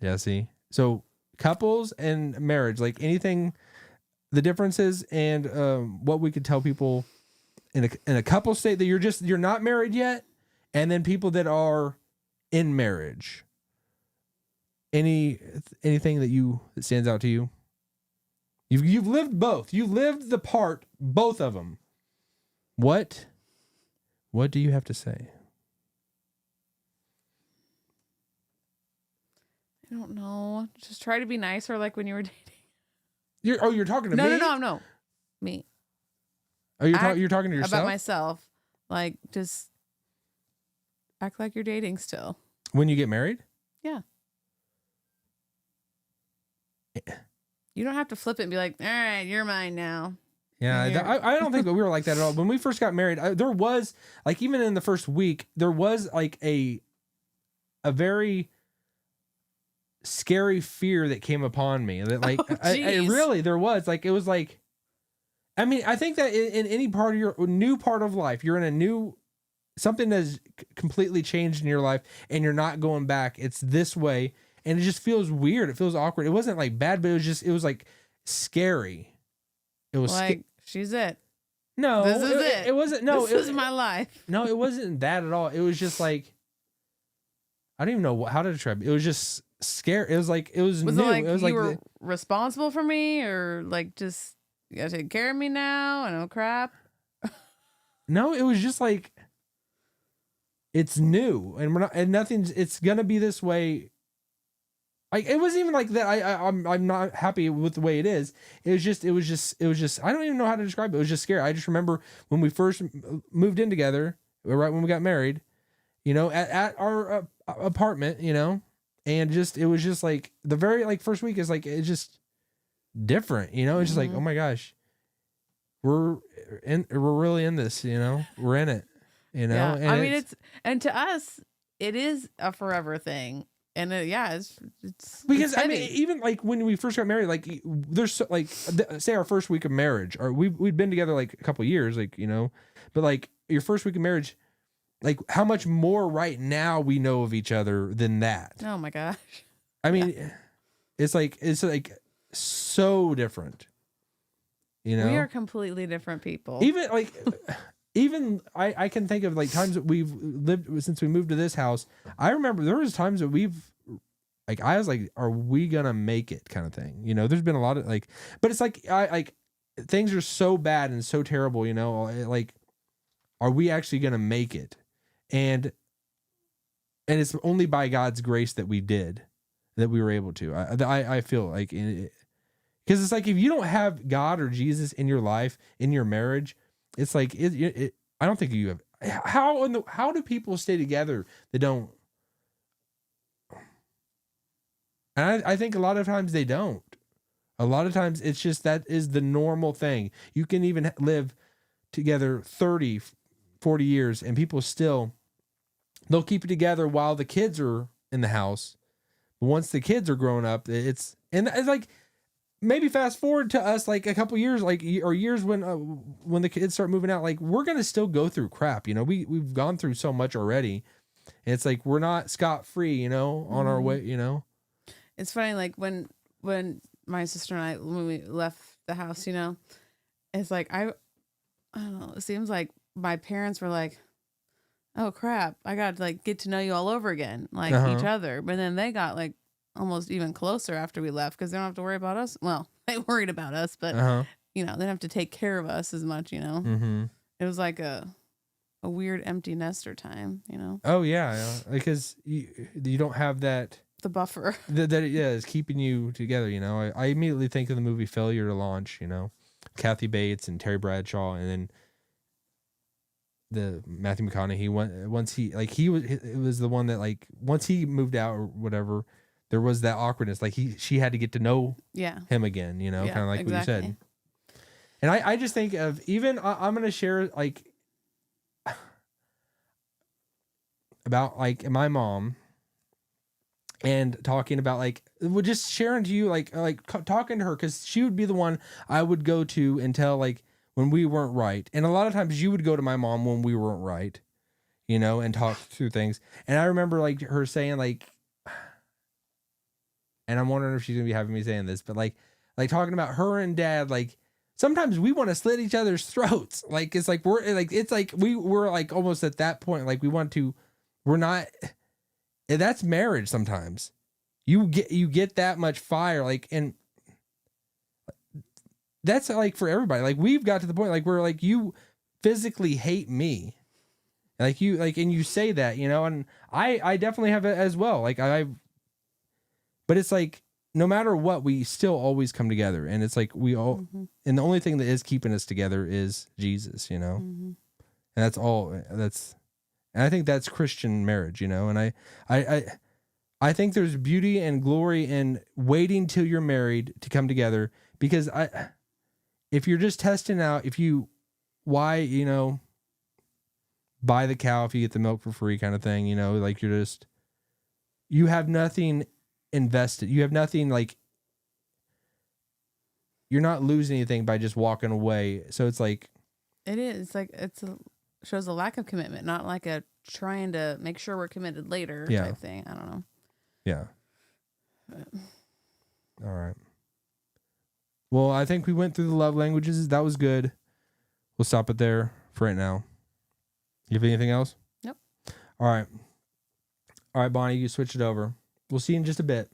Jessi. So couples and marriage, like anything, the differences and what we could tell people in a couple state that you're not married yet, and then people that are in marriage. Anything that stands out to you? You've lived both. You lived both of them. What do you have to say? I don't know. Just try to be nicer, like when you were dating. You're talking to me? No. Me. Oh, you're talking to yourself? About myself. Like, just act like you're dating still. When you get married? Yeah. You don't have to flip it and be like, all right, you're mine now. Yeah, I don't think that we were like that at all. When we first got married, there was, like, even in the first week, there was, like, a very scary fear that came upon me. That, like, there was. Like, it was like, I mean, I think that in any part of your new part of life, you're in a something that's completely changed in your life, and you're not going back. It's this way, and it just feels weird. It feels awkward. It wasn't, like, bad, but it was like, scary. It was like, she's it. No, this is it. It wasn't. No, this is my life. No, it wasn't that at all. It was just like, I don't even know how to describe it. It was just scary. It was like, it was new. It was like you were responsible for me, or like just you gotta take care of me now. And oh crap. No, it was just like, it's new, and we're not, and nothing's. It's gonna be this way. Like, it wasn't even like that. I'm not happy with the way it is. It was just. I don't even know how to describe it. It was just scary. I just remember when we first moved in together, right when we got married, you know, at our apartment, you know, and it was just like the very like first week is like, it's just different, you know. It's just like, oh my gosh, we're really in this, you know, we're in it, you know. Yeah. And I mean, and to us, it is a forever thing. And it's because it's I mean, even like when we first got married, like there's like say our first week of marriage, or we'd been together like a couple of years, like, you know, but like your first week of marriage, like how much more right now we know of each other than that. Oh my gosh. I mean, it's like so different. You know, we are completely different people. Even like. Even I can think of like times that we've lived since we moved to this house. I remember there was times that like I was like, are we gonna make it kind of thing? You know, there's been a lot of like, but it's like things are so bad and so terrible, you know, like, are we actually gonna make it? And and it's only by God's grace that we were able to. I feel like because it's like if you don't have God or Jesus in your life, in your marriage, it's like I don't think you have. How do people stay together that don't? And I think a lot of times they don't. A lot of times it's just that is the normal thing. You can even live together 30, 40 years and people still, they'll keep it together while the kids are in the house. But once the kids are grown up, it's like, maybe fast forward to us like a couple years, like or years when the kids start moving out, like we're going to still go through crap. You know, we've gone through so much already. And it's like, we're not scot free, you know, on our way, you know. It's funny. Like when my sister and I, when we left the house, you know, it's like, I don't know. It seems like my parents were like, oh crap, I got to like get to know you all over again, like each other. But then they got like almost even closer after we left because they don't have to worry about us. Well, they worried about us, but you know, they don't have to take care of us as much, you know. Mm-hmm. It was like a weird empty nester time, you know. Oh yeah, because you don't have that. The buffer. That is keeping you together, you know. I immediately think of the movie Failure to Launch, you know. Kathy Bates and Terry Bradshaw, and then the Matthew McConaughey it was the one that like once he moved out or whatever, there was that awkwardness. Like she had to get to know him again, you know, kind of like exactly what you said. And I just think of even I'm gonna share like about like my mom. And talking about like, we're just sharing to you like talking to her because she would be the one I would go to and tell like when we weren't right. And a lot of times you would go to my mom when we weren't right, you know, and talk through things. And I remember like her saying like, and I'm wondering if she's gonna be having me saying this, but like talking about her and dad, like sometimes we want to slit each other's throats. Like it's like we're like almost at that point. Like we're not. That's marriage. Sometimes you get that much fire, like, and that's like for everybody. Like we've got to the point like where like you physically hate me, like you like, and you say that, you know, and I definitely have it as well. Like but it's like no matter what, we still always come together, and it's like we all, and the only thing that is keeping us together is Jesus, you know, and that's all. And I think that's Christian marriage, you know, and I think there's beauty and glory in waiting till you're married to come together, because if you're just testing out, why, you know, buy the cow if you get the milk for free kind of thing, you know, like you have nothing invested. You have nothing, like, you're not losing anything by just walking away. So it's like, it is like, shows a lack of commitment, not like a trying to make sure we're committed later type thing. I don't know. Yeah. All right. Well, I think we went through the love languages. That was good. We'll stop it there for right now. You have anything else? Nope. All right. All right, Bonnie, you switch it over. We'll see you in just a bit.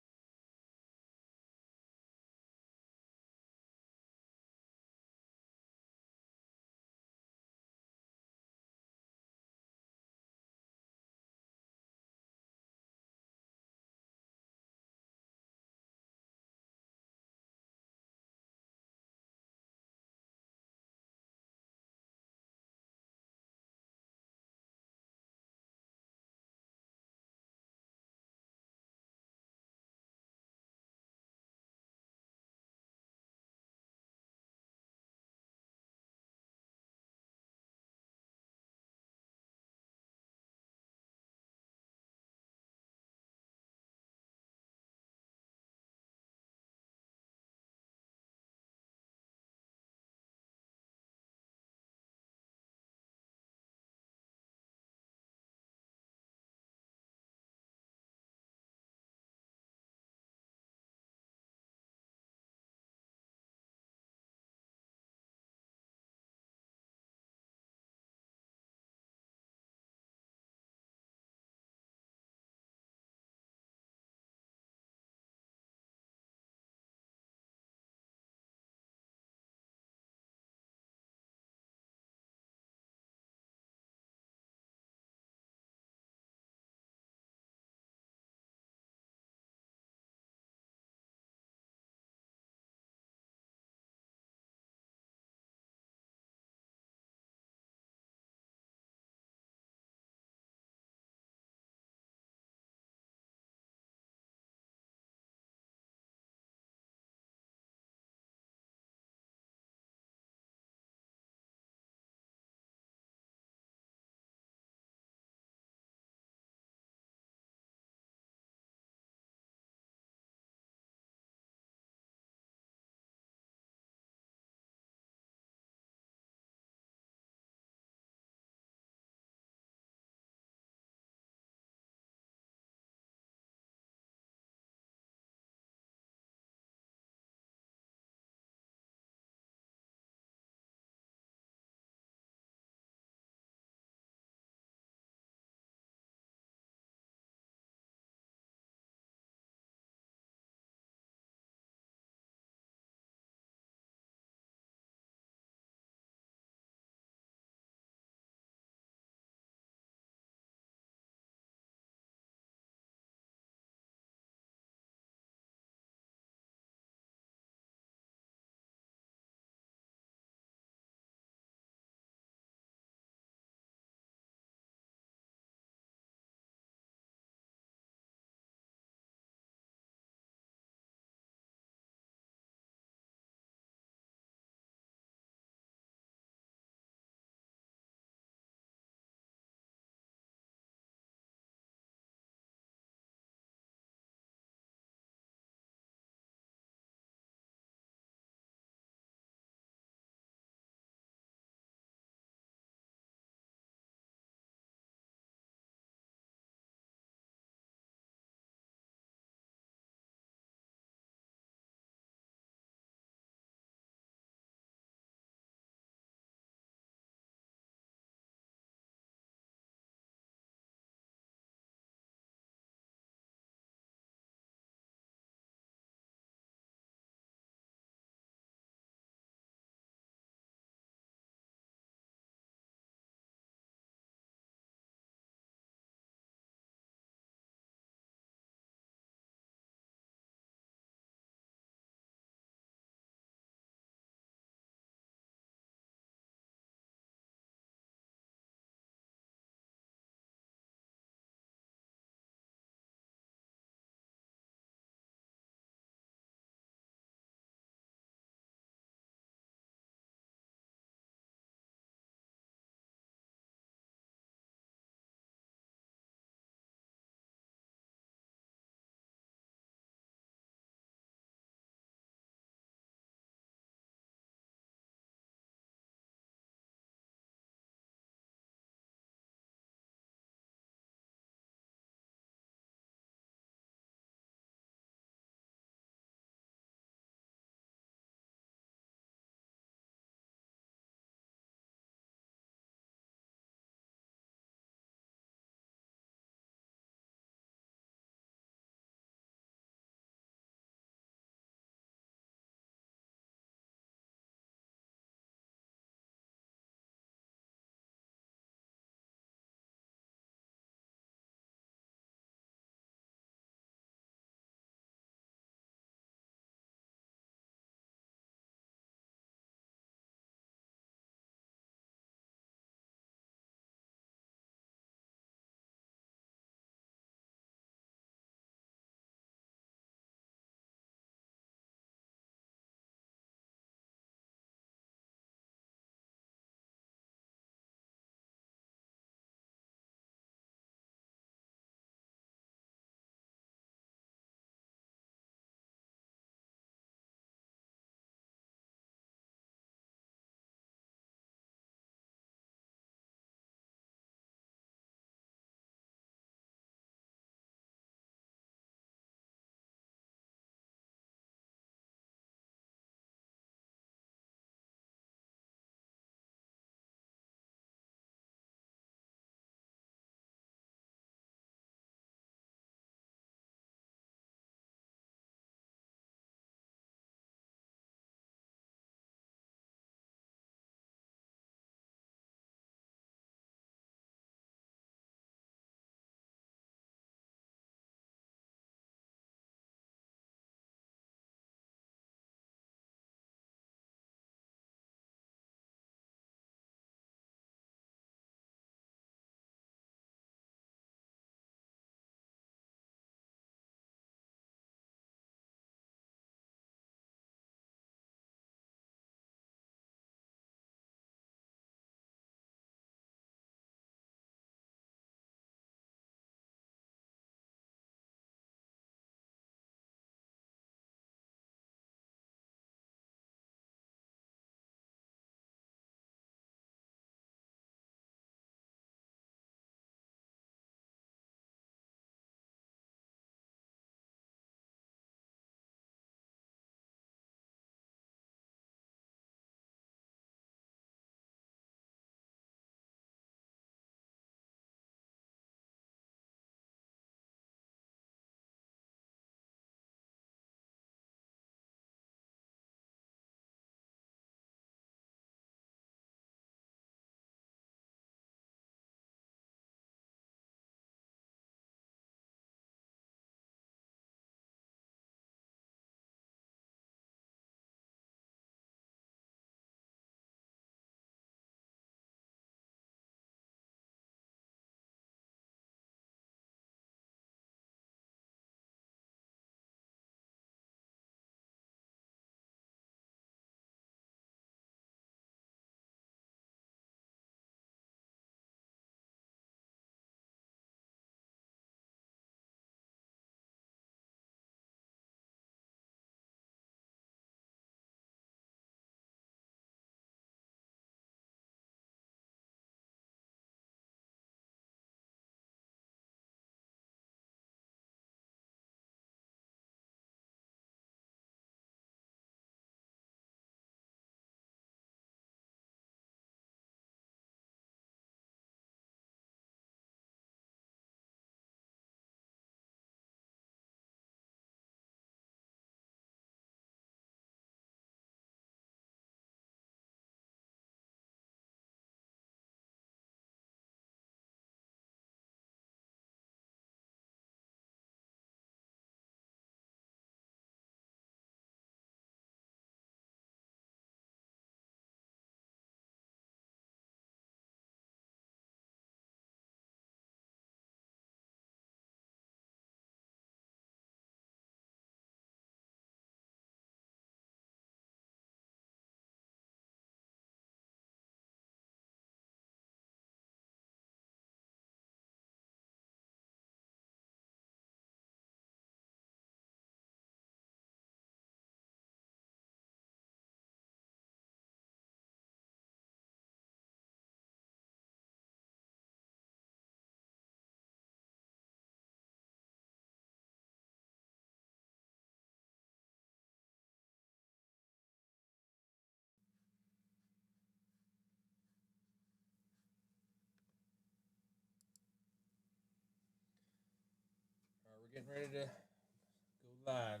We're getting ready to go live.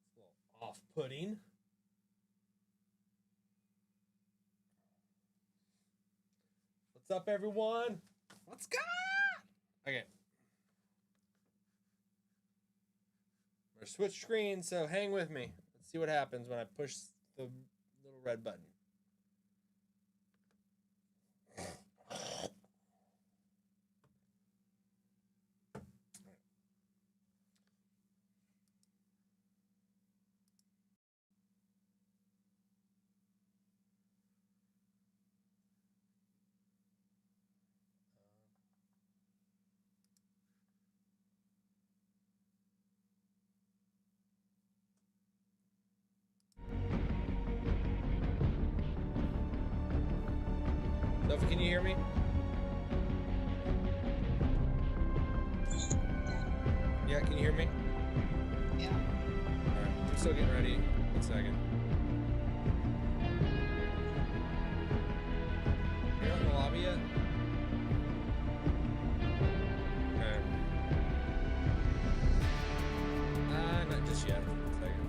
It's a little off-putting. What's up, everyone? What's good? Okay. I'm gonna switch screens, so hang with me. Let's see what happens when I push the little red button. Sophie, can you hear me? Yeah, can you hear me? Yeah. Alright, I'm still getting ready. 1 second. You're not in the lobby yet? Okay. Not just yet. 1 second.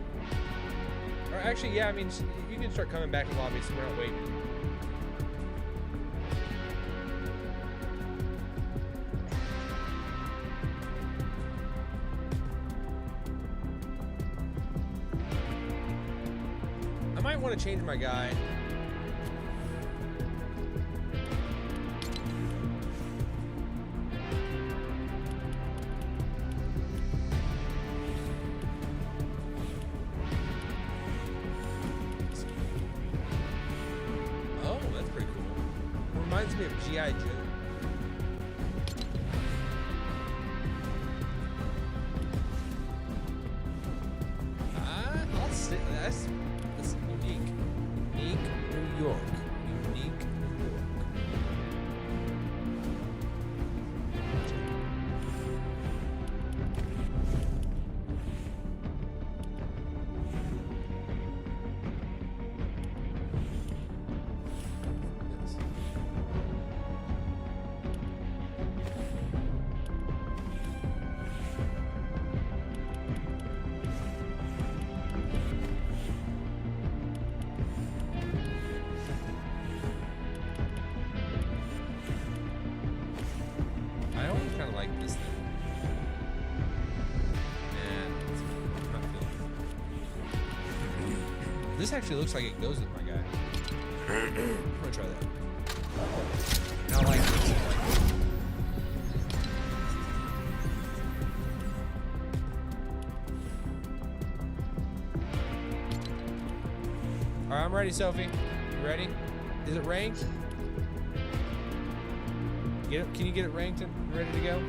Or actually, yeah, I mean, you can start coming back to the lobby so we're not waiting. I might want to change my guy. Oh, that's pretty cool. Reminds me of G.I. Joe. I'll say that's unique. Unique New York. Unique New York. Yes. I always kind of like this thing. And I'm not feeling it. This actually looks like it goes with my guy. I'm gonna try that. I like this. Alright, I'm ready, Sophie. You ready? Is it ranked? Get it, can you get it ranked and ready to go?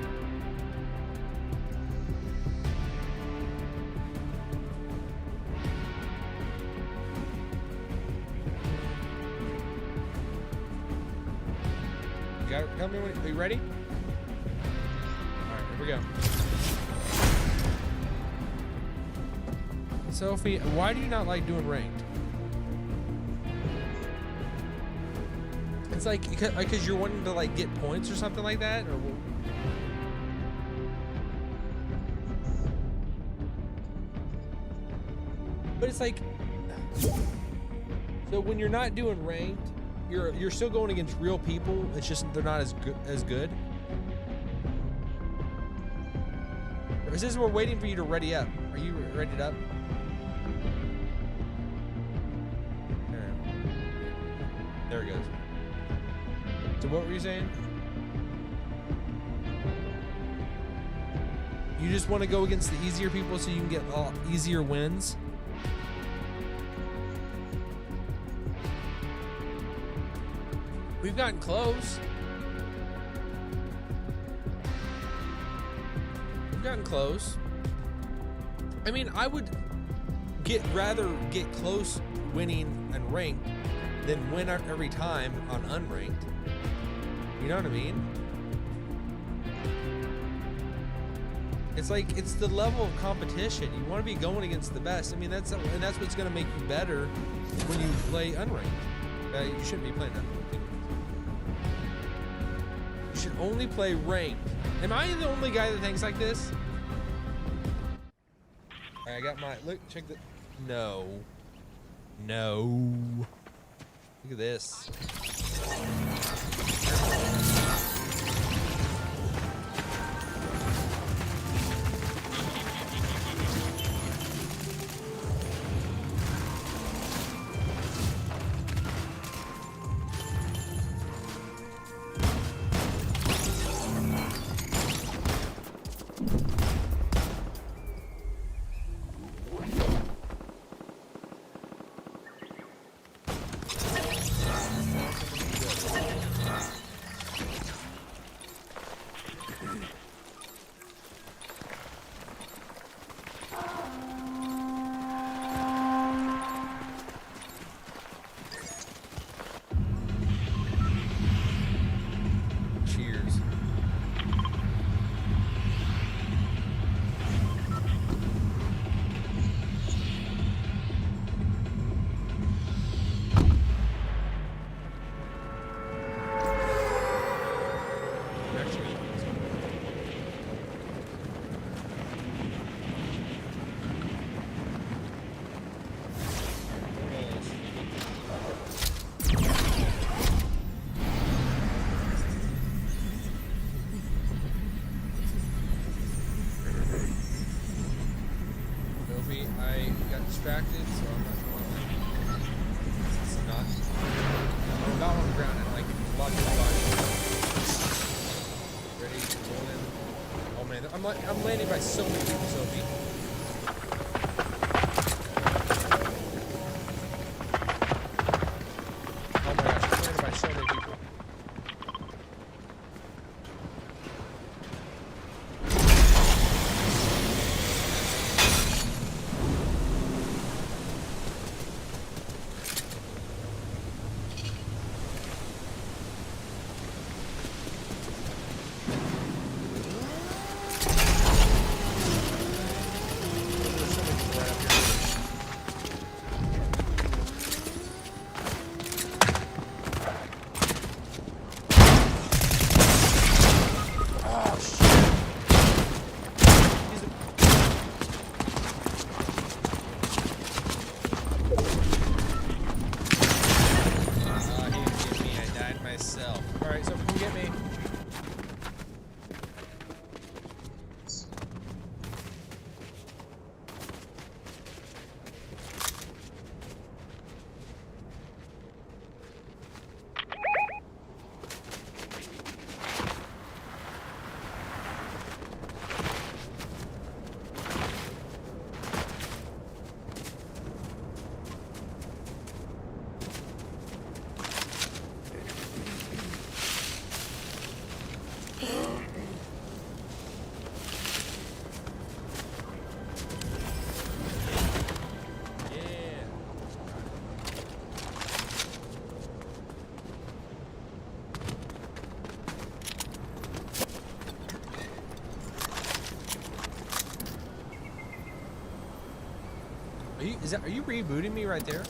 You got it? Tell me when. Are you ready? All right, here we go. Sophie, why do you not like doing ranked? It's like because you're wanting to like get points or something like that, or but it's like so when you're not doing ranked, you're still going against real people. It's just they're not as good. Or is this we're waiting for you to ready up? Are you readied up? There it goes. So what were you saying? You just want to go against the easier people so you can get easier wins? We've gotten close. We've gotten close. I mean, I would rather get close winning and ranked than win every time on unranked. You know what I mean? It's like it's the level of competition. You want to be going against the best. I mean, that's what's going to make you better when you play unranked. You shouldn't be playing unranked. You should only play ranked. Am I the only guy that thinks like this? All right, I got my look. Check the. No. No. Look at this. Cheers. I got distracted, so I'm not going to. It's not. I'm about on the ground and like blocking my body. Ready to roll in. Oh man, I'm landing by so many people, Sophie. Oh my gosh, I'm landing by so many people. Alright, so come get me. Are you rebooting me right there?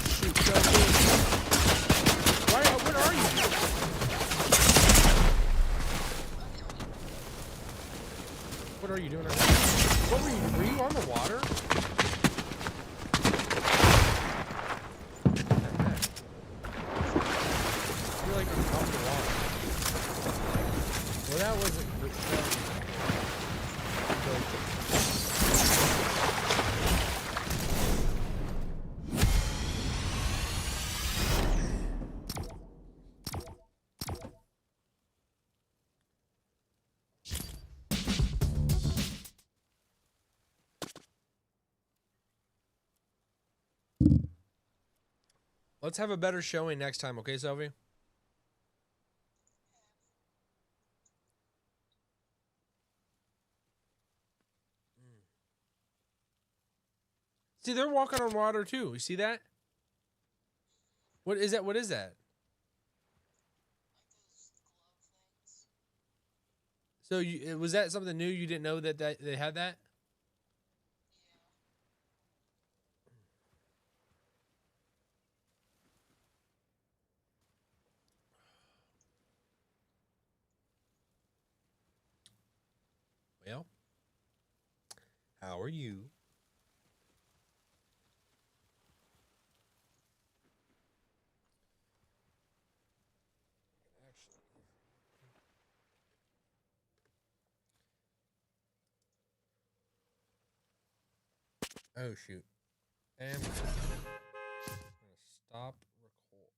Shoot, what are you doing? What are you doing right now? What were you on the water? Well, that wasn't. Let's have a better showing next time, okay, Sophie? See, they're walking on water too. You see that? What is that? What is that? So was that something new? You didn't know that they had that? Well, how are you? Oh shoot. And I'm gonna stop record.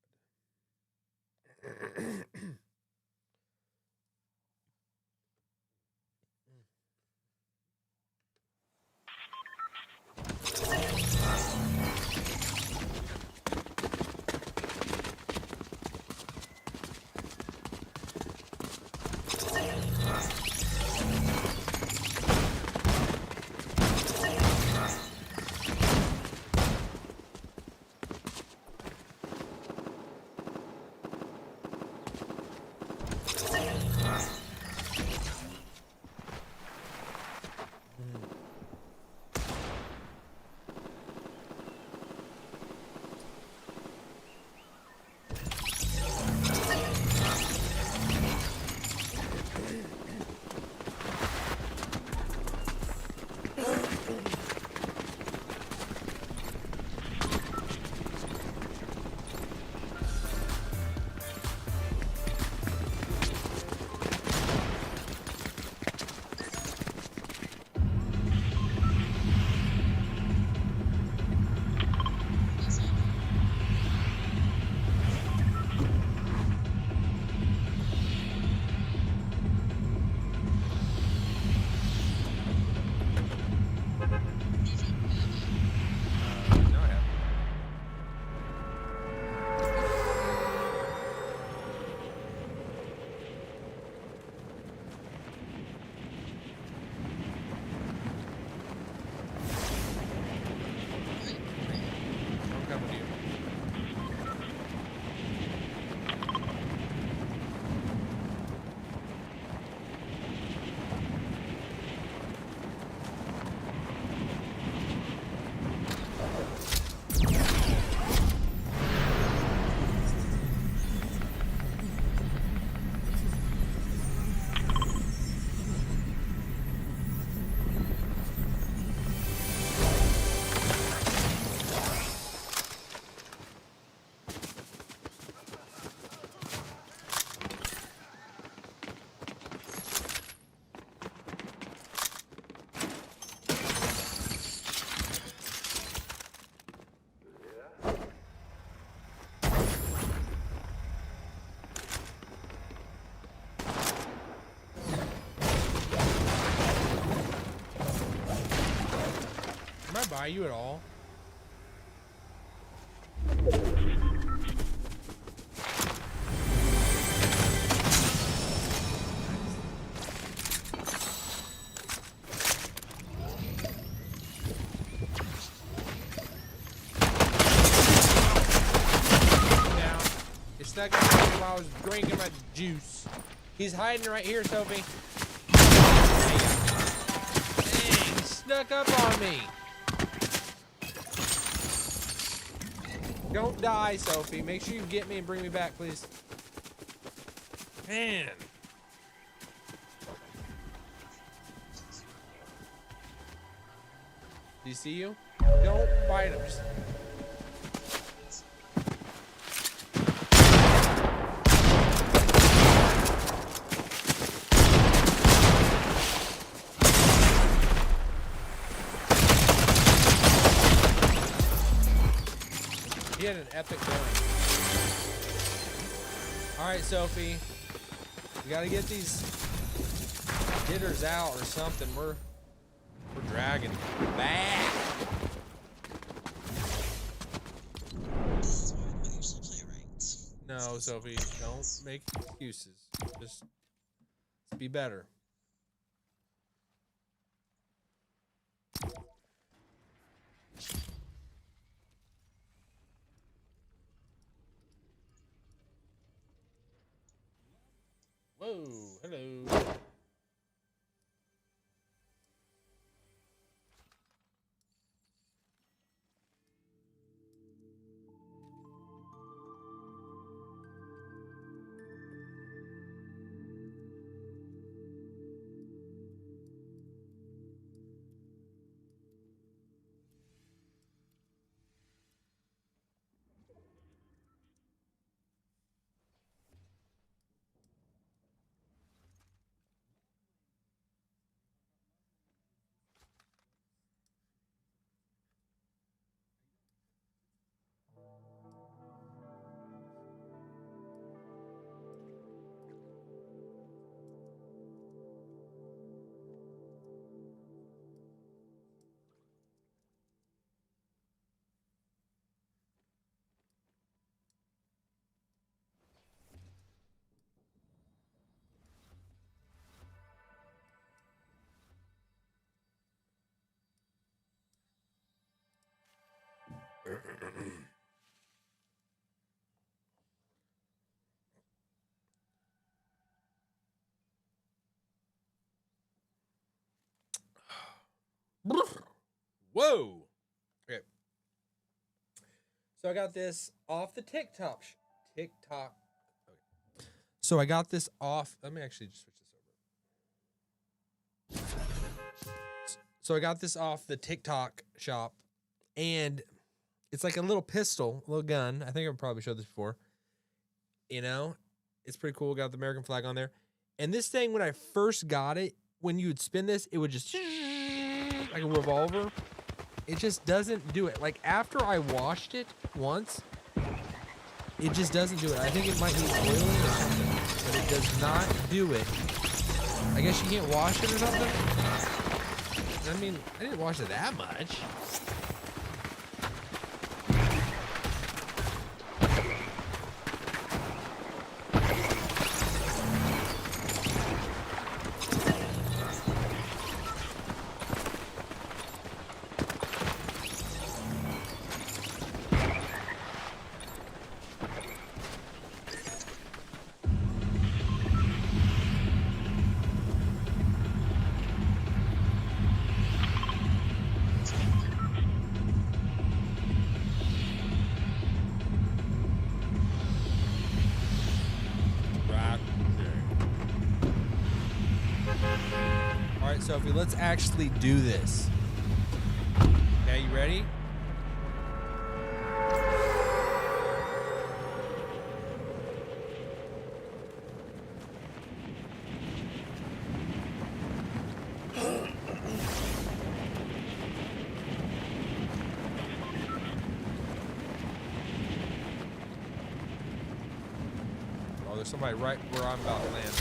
No, I haven't. I'm coming to you. Am I by you at all? Now, it stuck in me while I was drinking my juice. He's hiding right here, Sophie. Dang, he snuck up on me. Don't die, Sophie. Make sure you get me and bring me back, please. Man. Do you see you? Don't bite him. Just... He had an epic gun. Alright, Sophie. We gotta get these hitters out or something. We're dragging back. No, Sophie, don't make excuses. Just be better. Whoa, hello. Whoa. Okay. So I got this off the TikTok. TikTok. Okay. So I got this off. Let me actually just switch this over. So I got this off the TikTok shop, and it's like a little pistol, a little gun. I think I've probably showed this before. You know, it's pretty cool. Got the American flag on there. And this thing, when I first got it, when you would spin this, it would just like a revolver. It just doesn't do it. Like after I washed it once, it just doesn't do it. I think it might need oiling or something, but it does not do it. I guess you can't wash it or something. I mean, I didn't wash it that much. All right, Sophie, let's actually do this. Okay, you ready? Oh, there's somebody right where I'm about to land.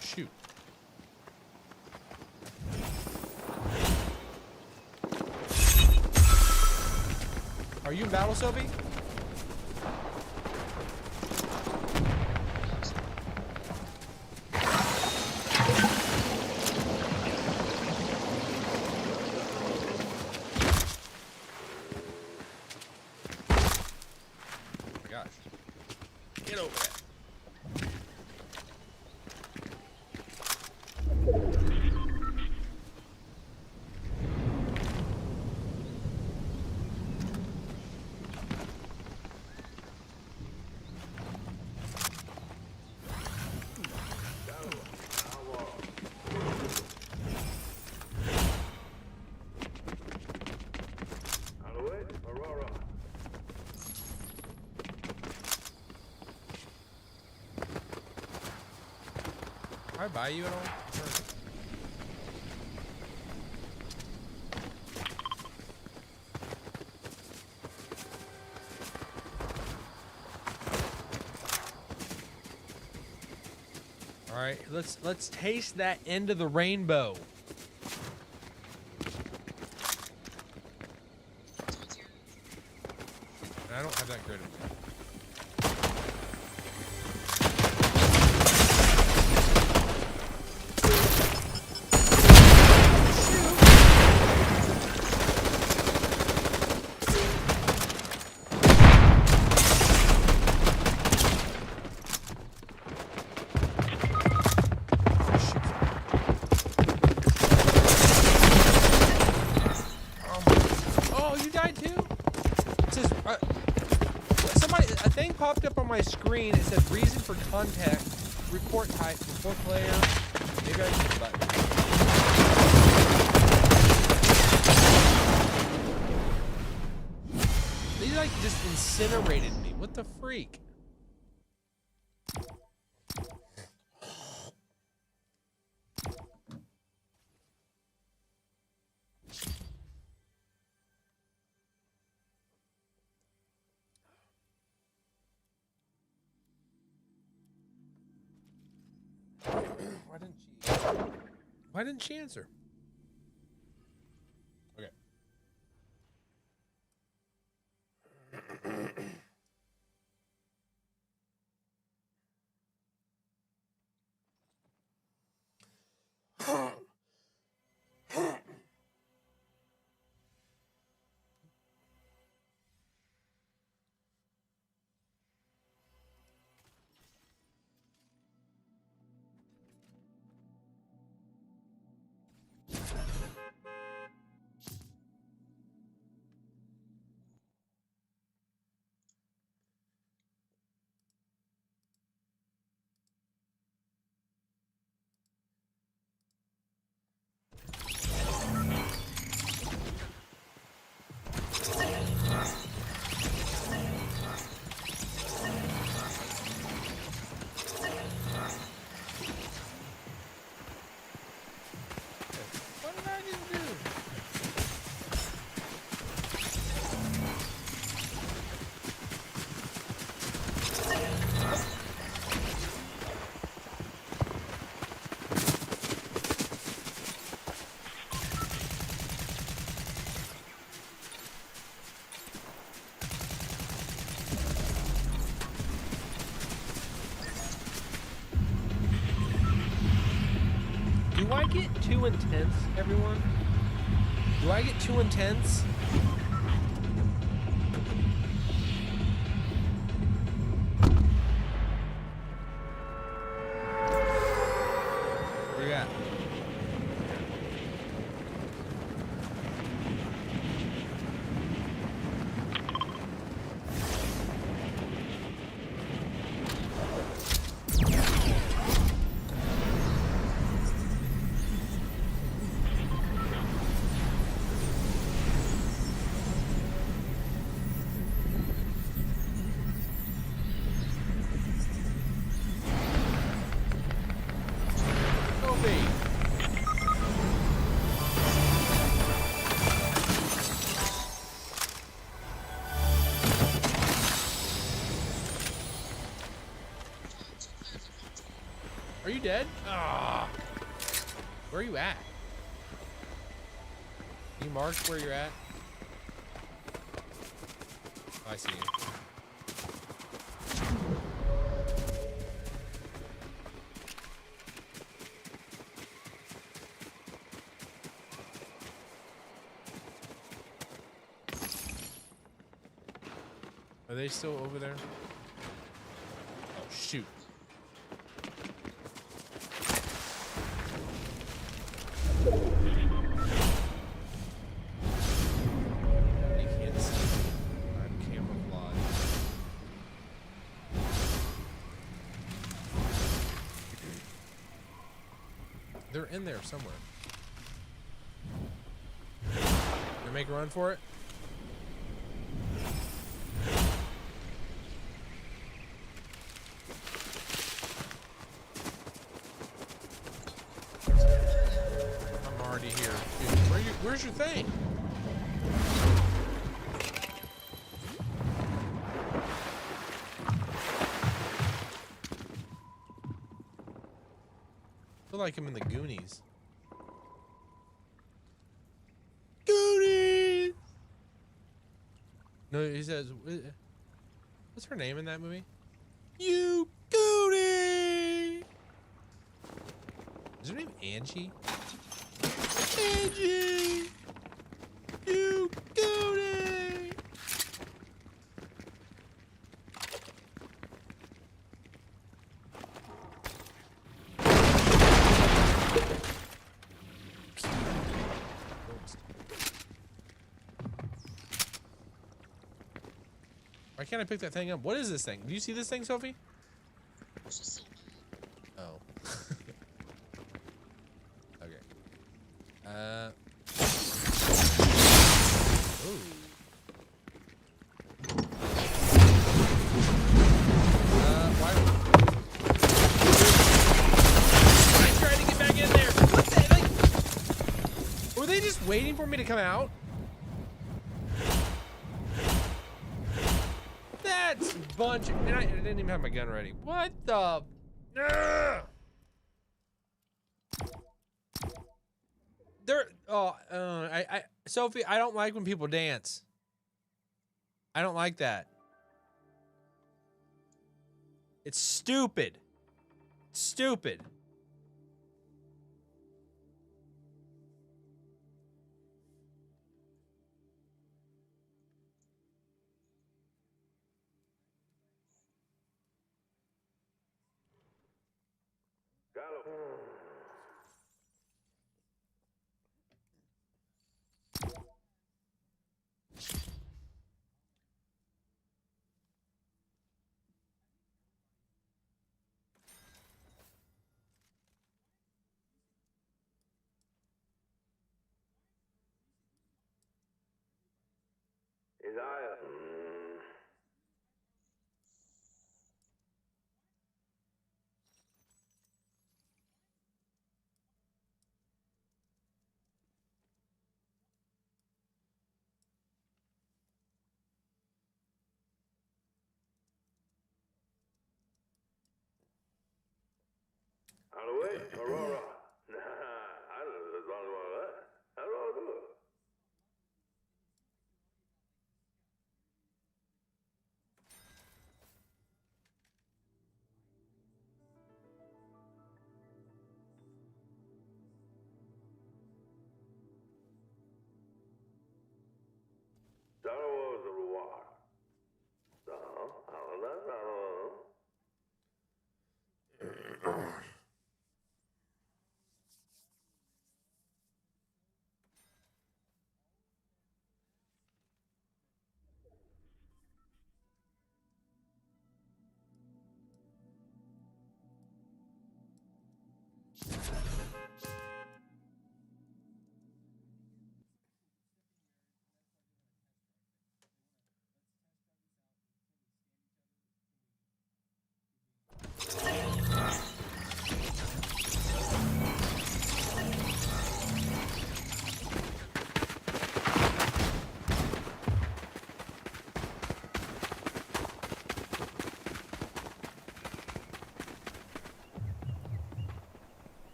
Shoot. Are you in battle, Sophie? Oh my gosh. Get over that. Can I buy you at all? All right, let's taste that end of the rainbow. I don't have that good. Oh, you died too? It says, a thing popped up on my screen. It said reason for contact, report type, report player. Maybe I hit the button. They like just incinerated me. What the freak? Why didn't she? Why didn't she answer? Okay. What did I just do? Do I get too intense, everyone? Do I get too intense? Where you at? Sophie. Are you dead? Ah. Where are you at? Can you mark where you're at? Oh, I see you. Are they still over there? Oh, shoot. You can't see. I'm camouflaged. They're in there somewhere. They make a run for it? I'm already here. Dude, where's your thing? I feel like I'm in the Goonies. Goonies! No, he says, what's her name in that movie? You Goonie! Is her name Angie? Angie! You Goonie! Why can't I pick that thing up? What is this thing? Do you see this thing, Sophie? Oh. Okay. Ooh. Why? I'm trying to get back in there. What the? Like, were they just waiting for me to come out? That's bunch. And I didn't even have my gun ready. What the? Ugh! Sophie, I don't like when people dance. I don't like that. It's stupid. Stupid.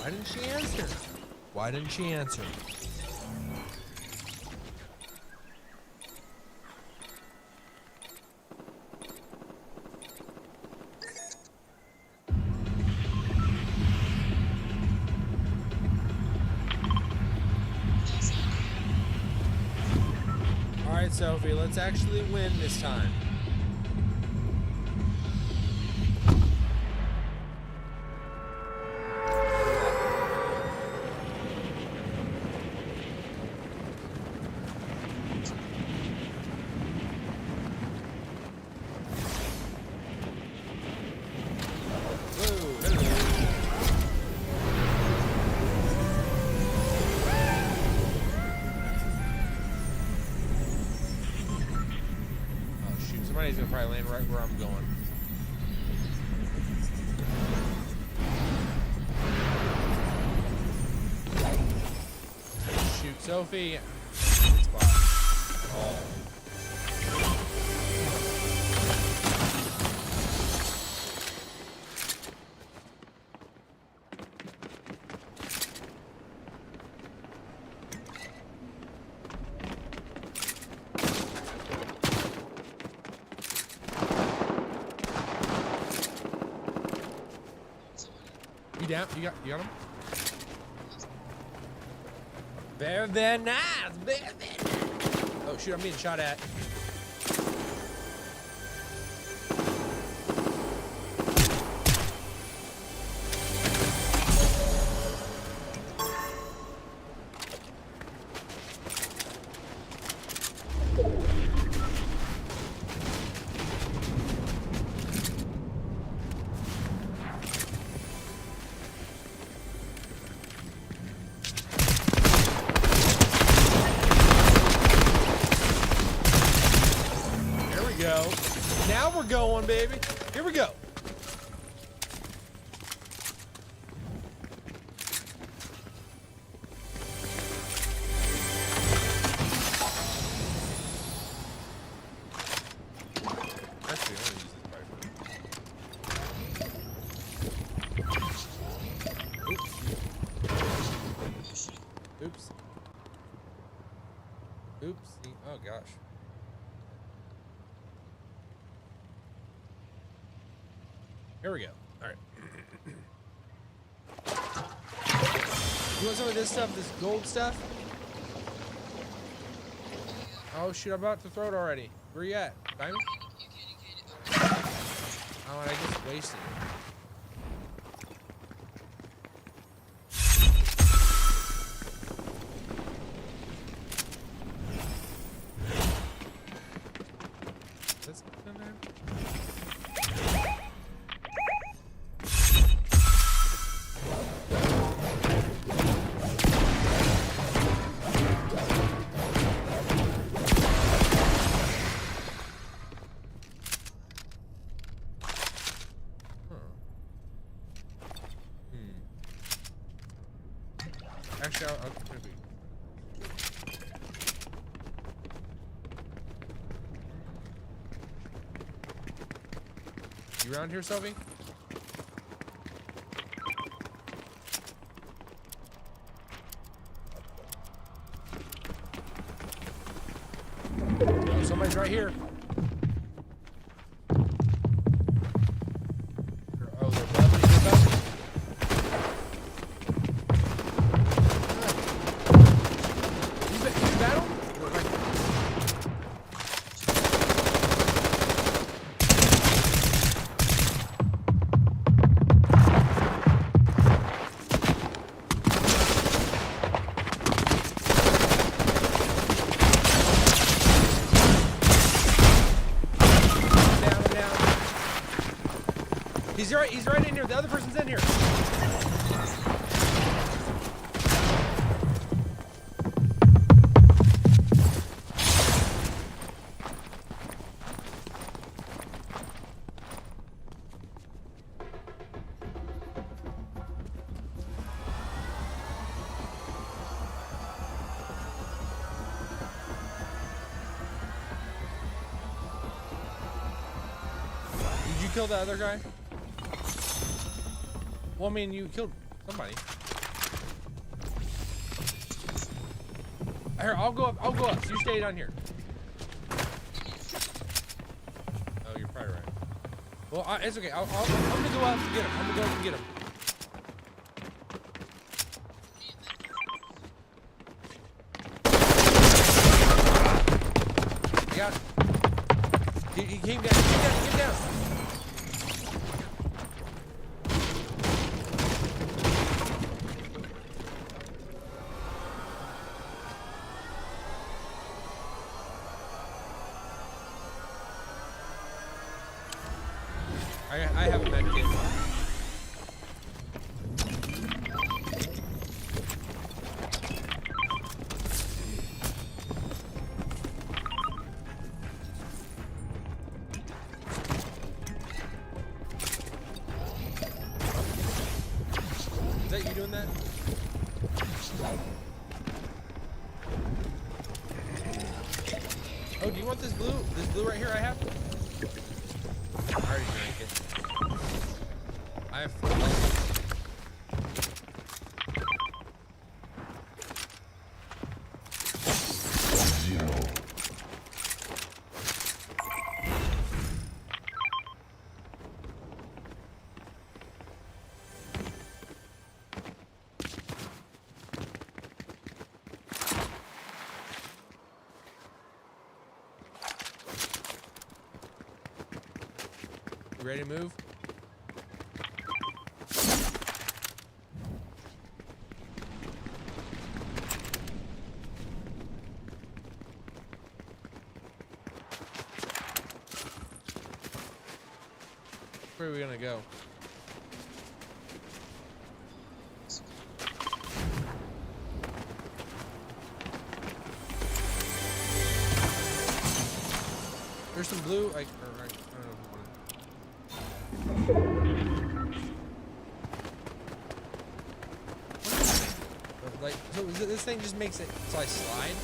Why didn't she answer? Why didn't she answer? All right, Sophie, let's actually win this time. Somebody's gonna probably land right where I'm going. Shoot, Sophie. Good spot. Oh. You down? You got him? Very nice. Very nice. Oh shoot, I'm being shot at. Now we're going, baby. Here we go. Oops. Oopsie. Oh gosh. Here we go. All right. You want some of this stuff? This gold stuff? Oh shoot! I'm about to throw it already. Where you at? Behind me? Oh, and I just wasted it. That's in there. Actually, I'll maybe. You around here, Sophie? Oh, somebody's right here. Oh, they're above me. They're above me. You battle? He's right in here. The other person's in here. Did you kill the other guy? Well, I mean, you killed somebody. Here, I'll go up. I'll go up. You stay down here. Oh, you're probably right. Well, it's okay. I'm gonna go up and get him. I'm gonna go up and get him. I got him. He came down. He came down. I have a med kit. Is that you doing that? Oh, do you want this blue? This blue right here I have? I already drank it. I have 4 licenses. You ready to move? Where are we gonna go? There's some blue, like, or, I don't know. Like, so this thing just makes it so I slide?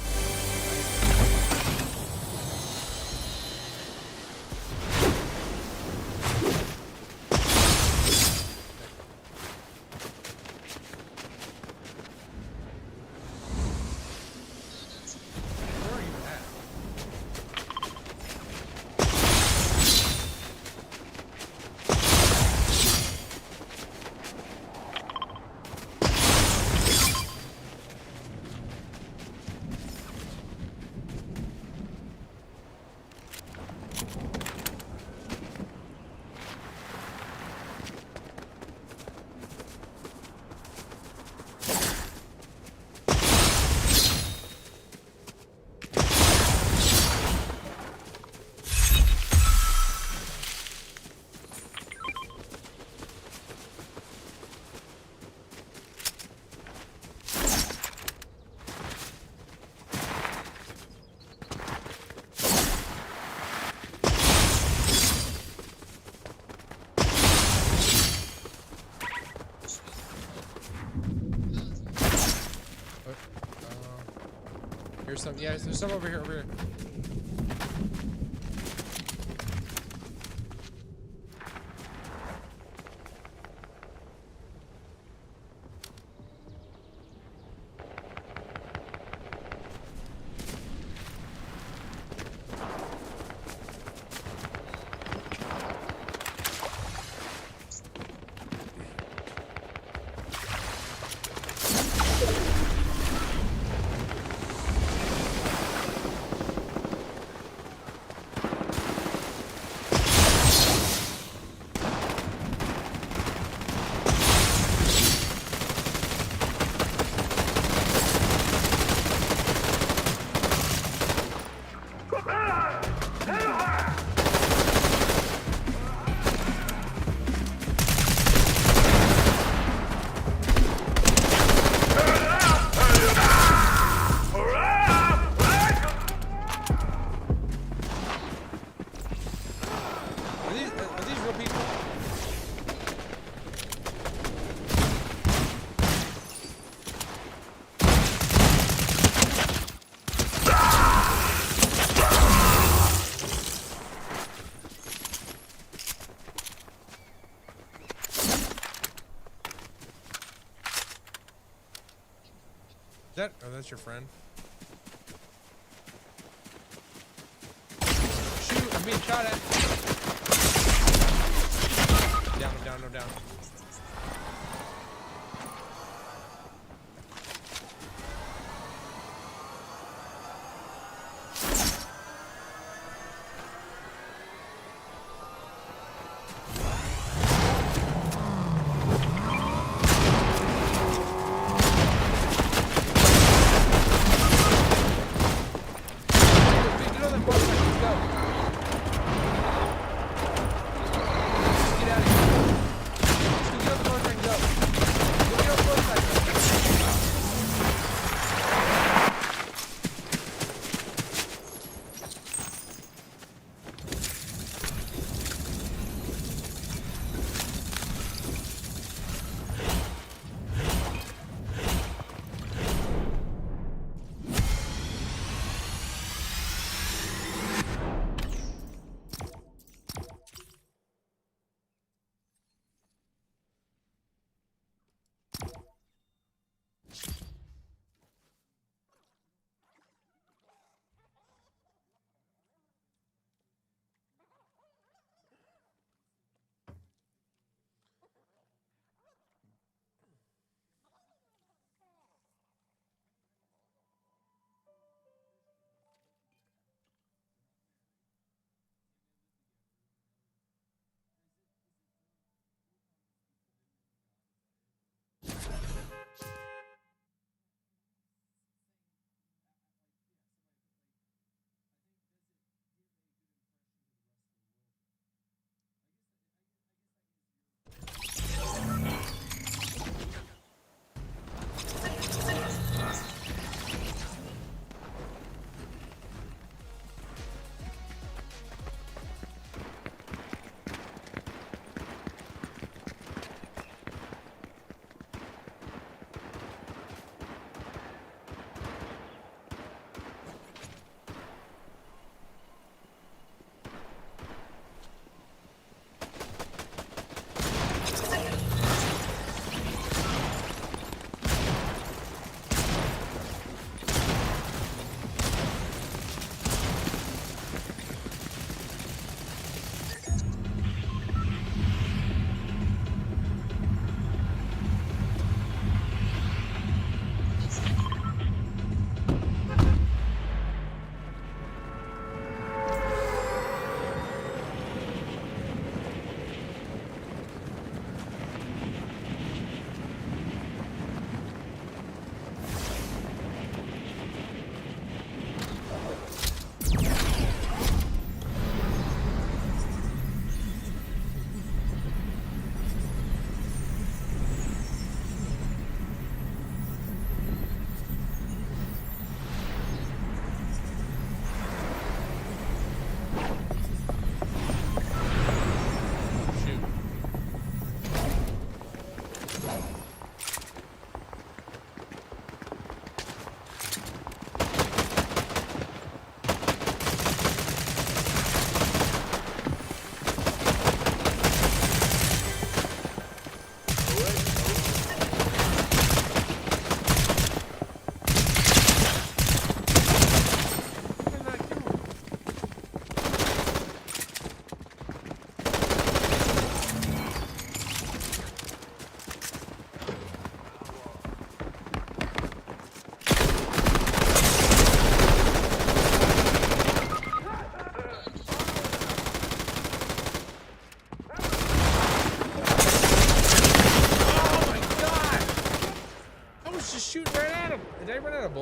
some. Yeah, there's some over here. Over here. Are these real people? Oh, that's your friend. Shoot, I'm being shot at. Down, no down, no down. Get on that motorcycle, let's go.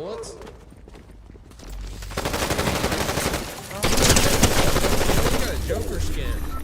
bullets? You got a Joker skin.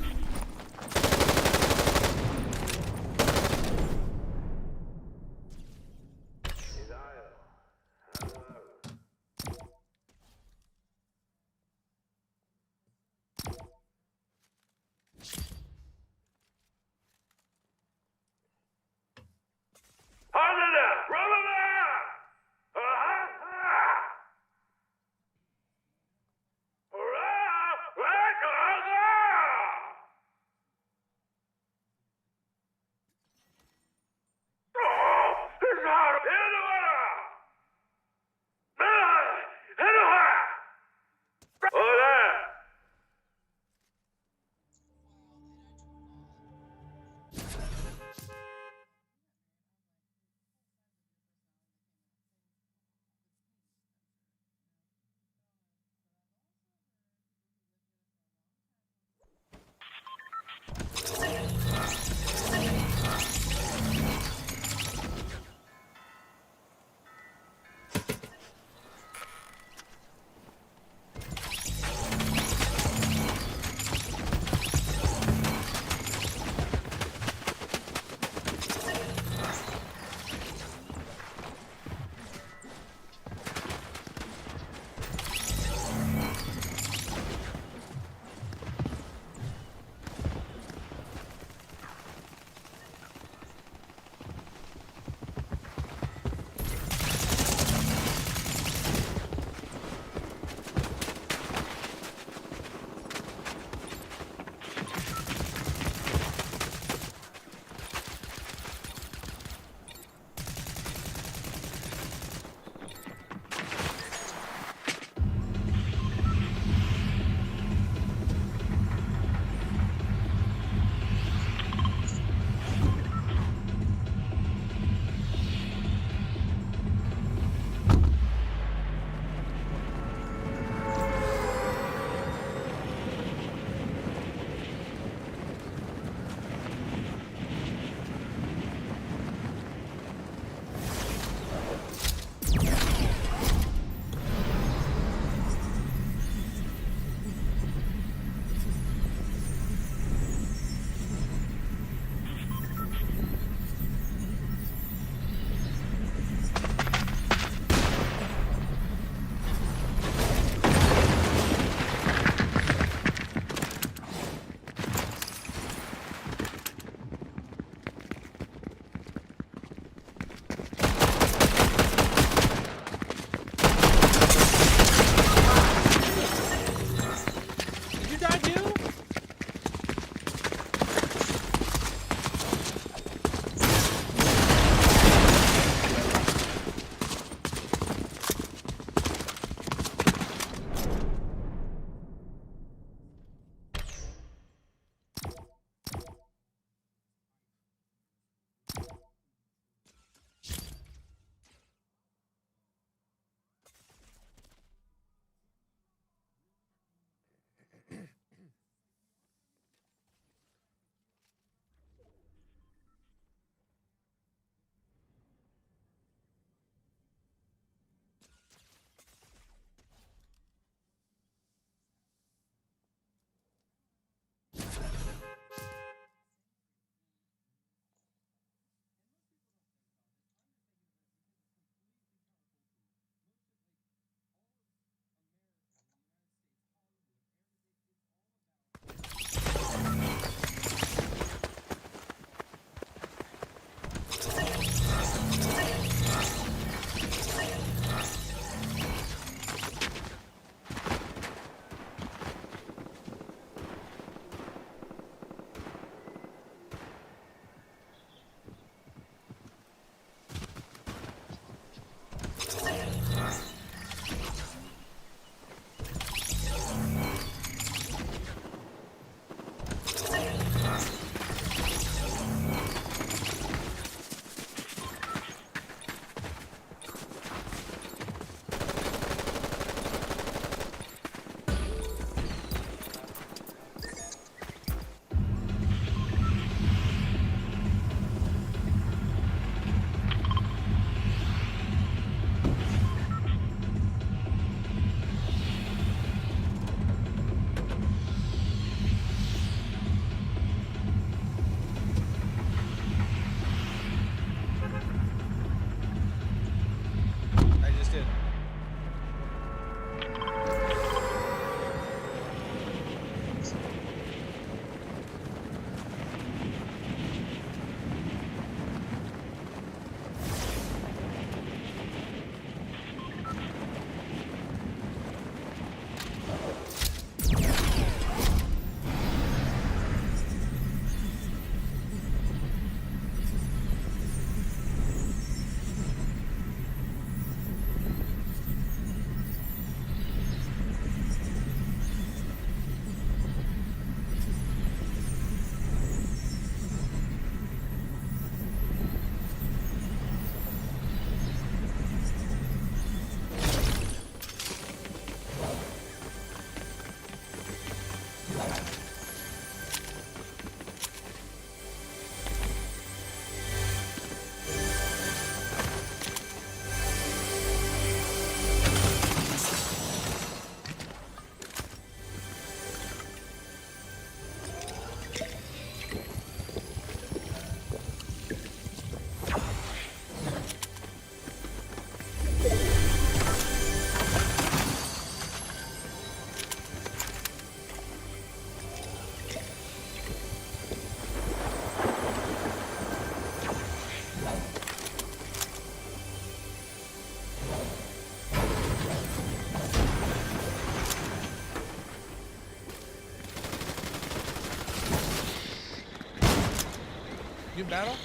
You in battle?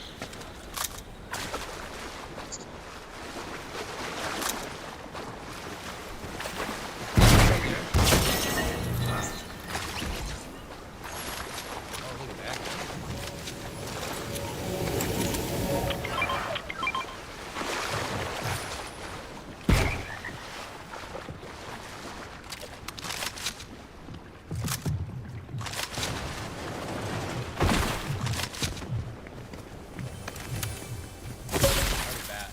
Oh, look at that. How's that?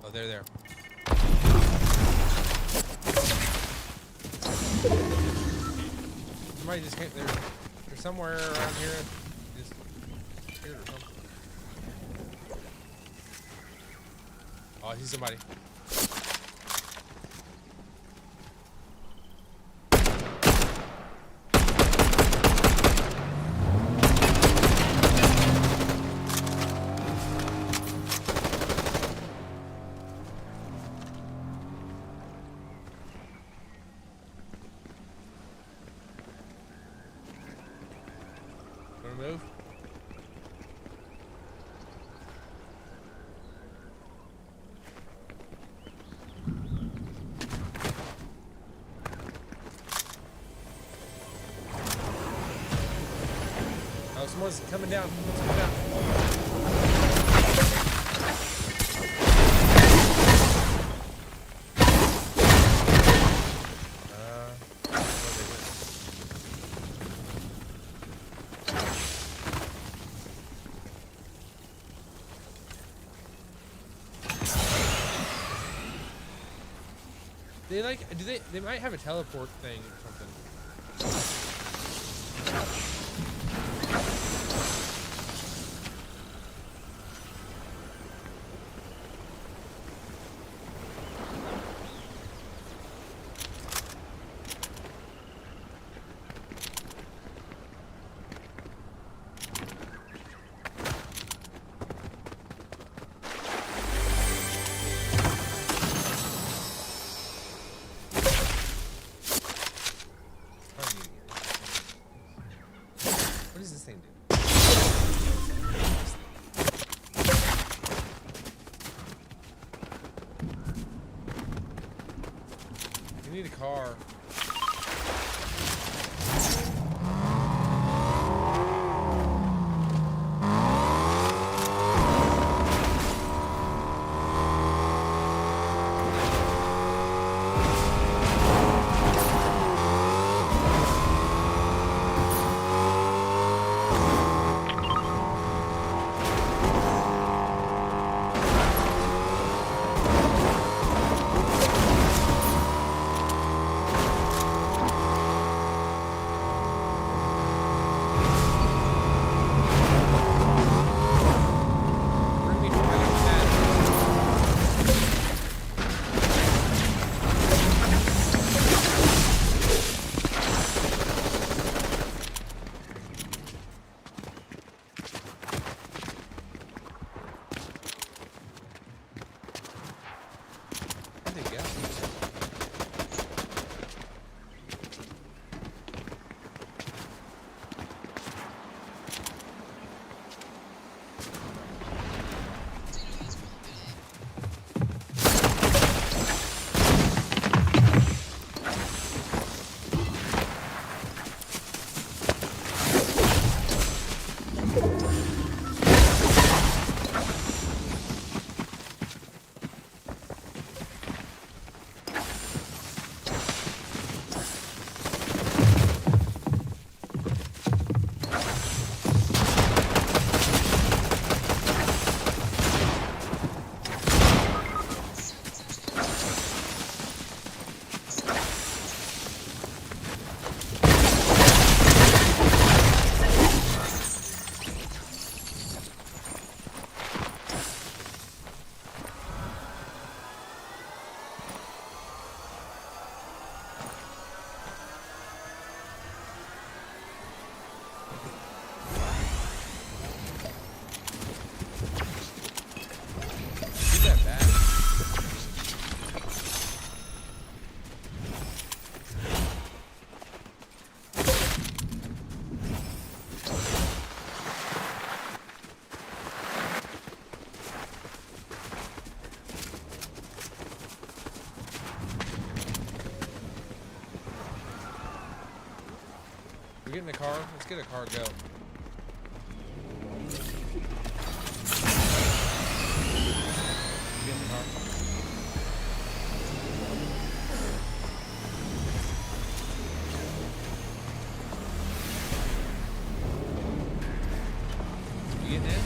Oh, they're there. Somebody just came. They're somewhere around here. Just scared or something. Oh, I see somebody. Wanna move? Oh, someone's coming down. Someone's coming down. Where they went. They like, they might have a teleport thing or something. What does this thing do? We need a car. get in the car. Let's get a car. Go. Get in the car. You getting in?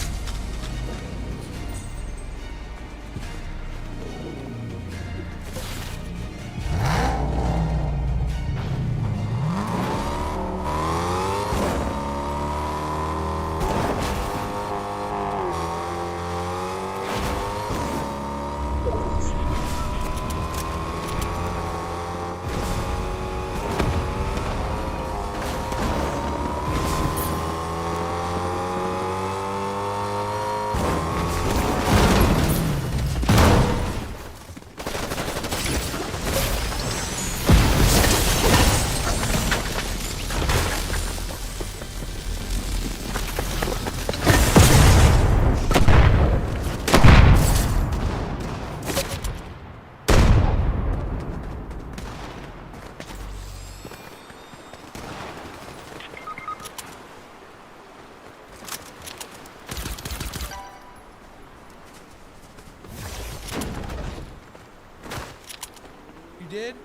You did?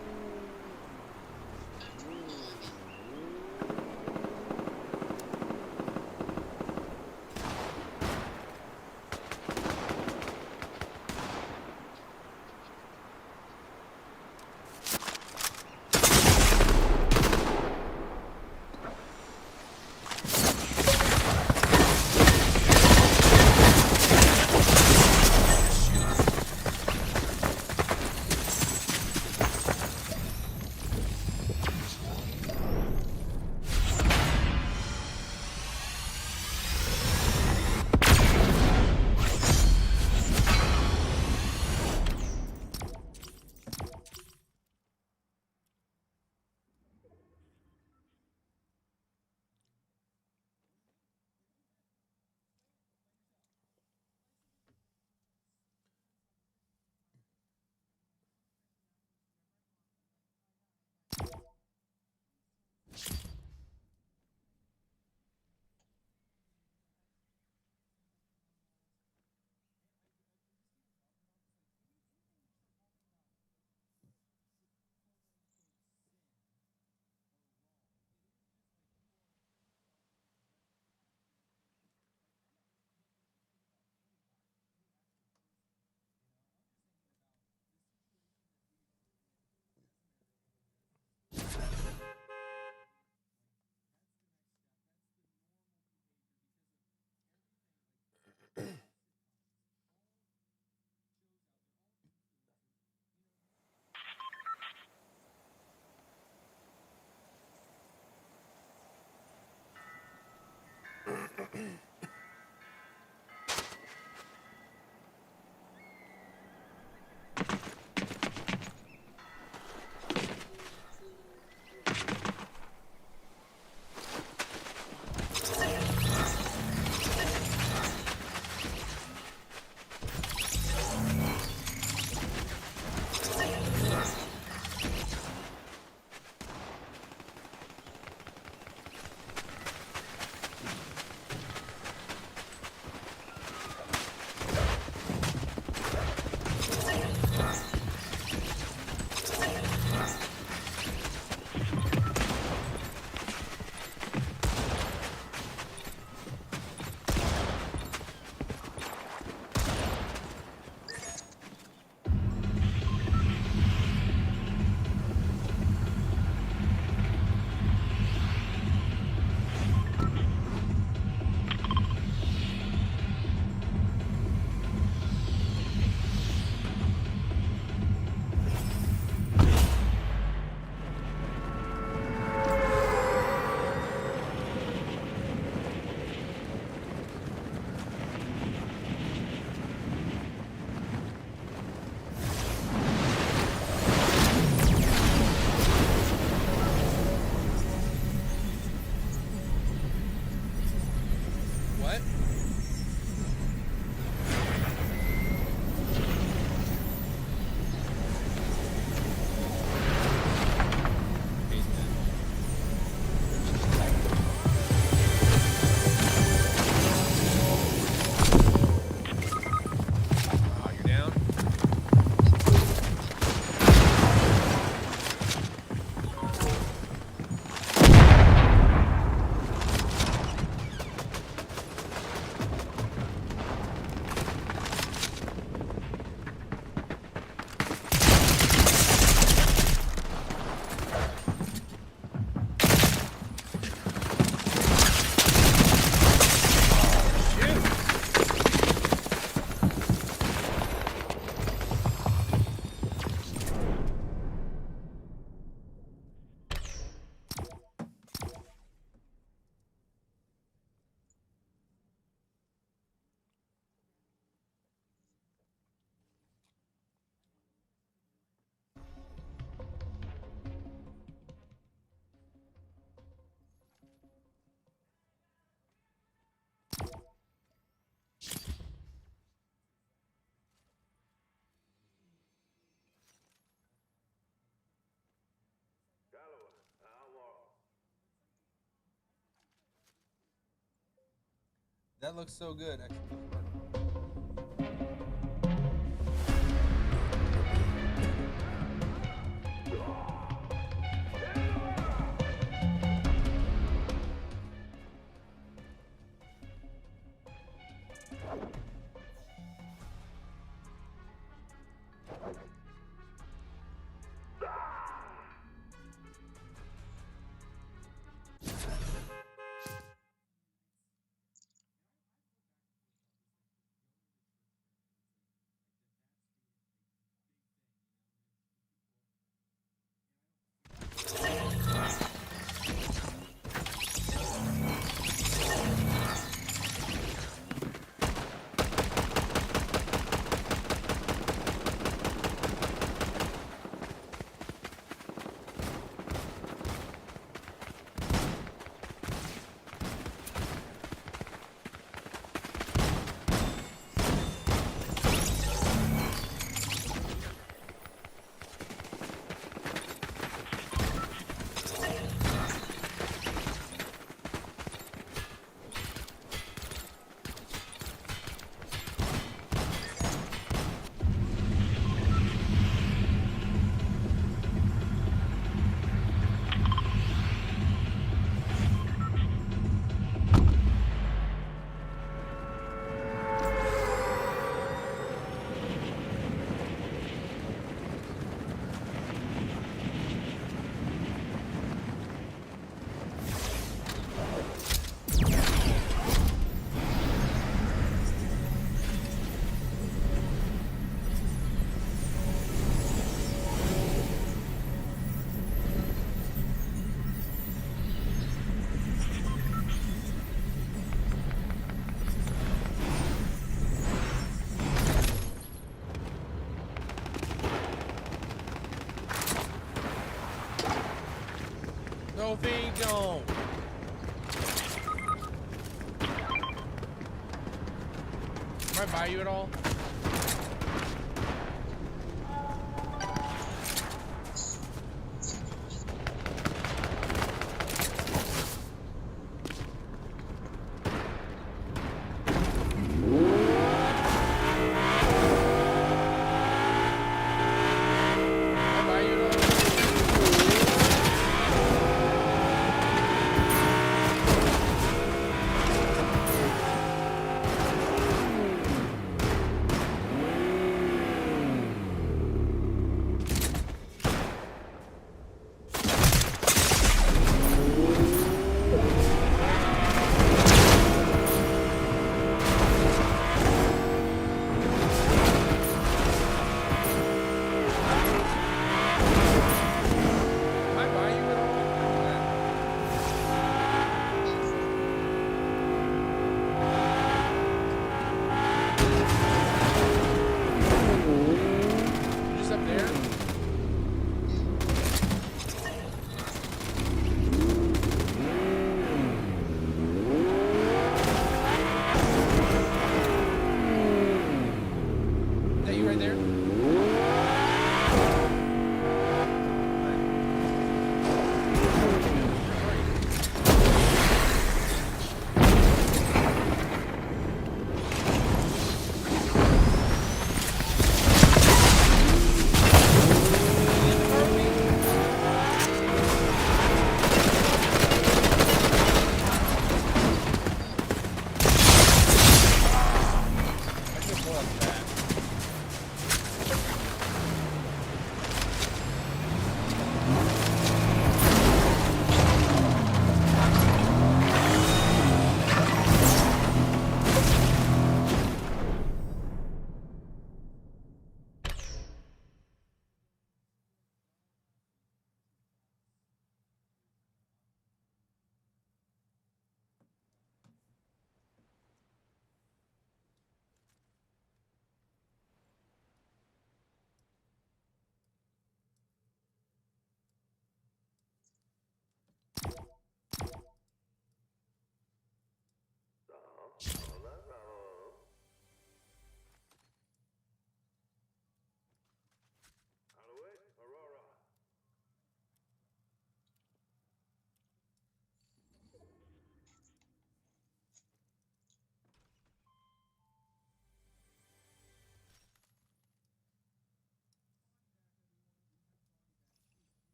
That looks so good. No feed, no. Can I buy you at all?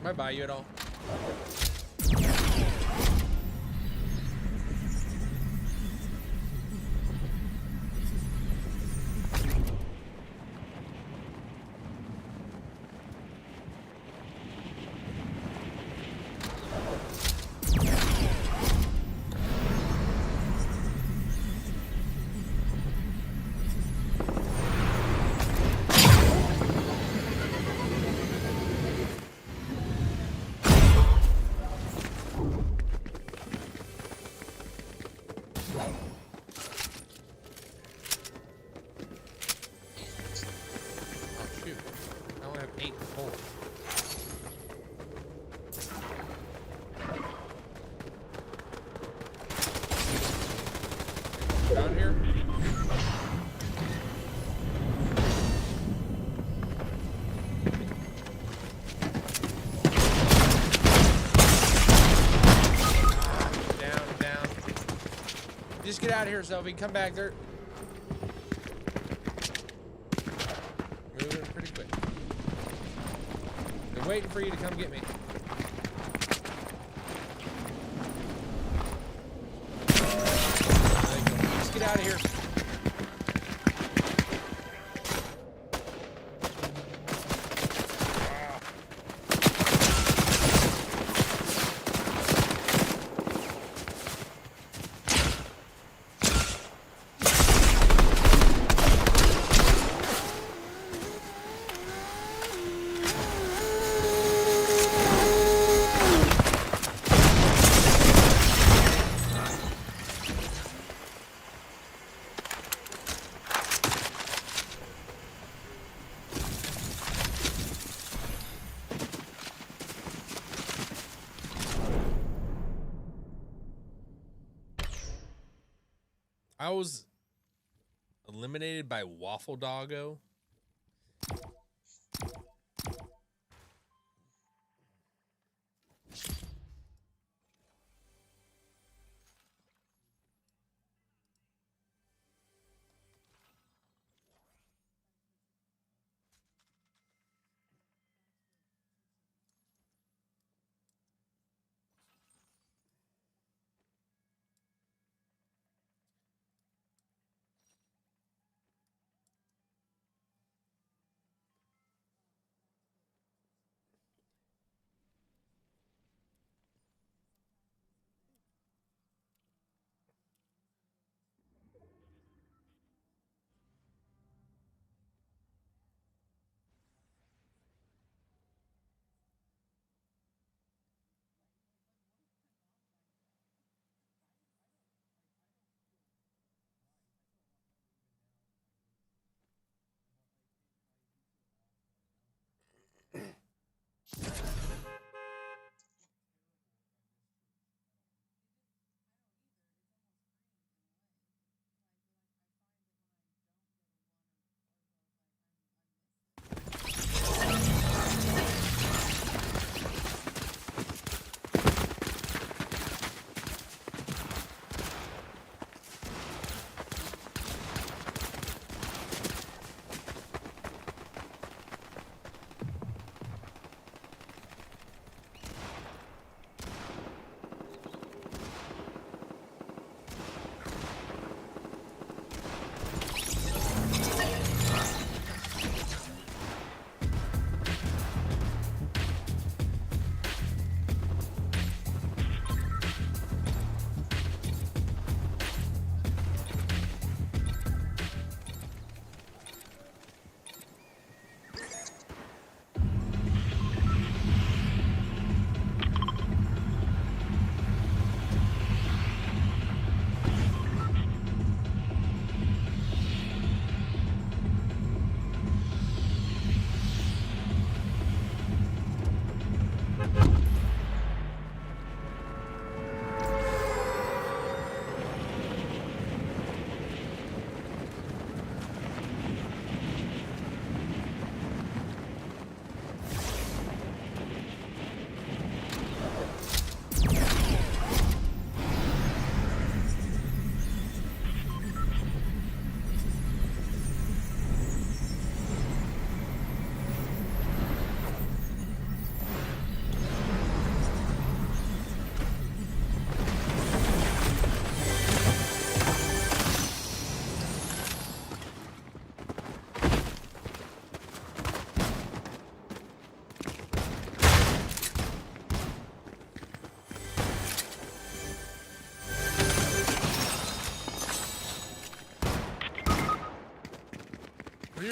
I buy you at all? Oh shoot! I only have 8 coal. Down here. Down. Just get out of here, Sophie. Come back there. Moving pretty quick. They're waiting for you to come get me. There you go. Just get out of here. I was eliminated by Waffle Doggo.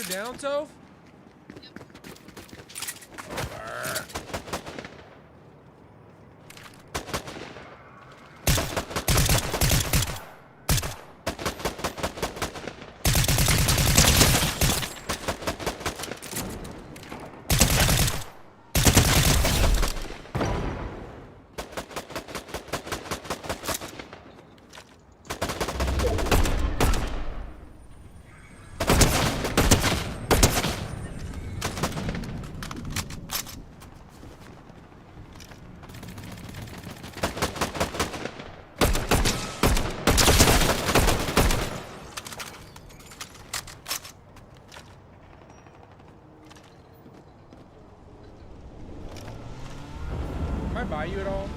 down, Toph? Can I buy you at all?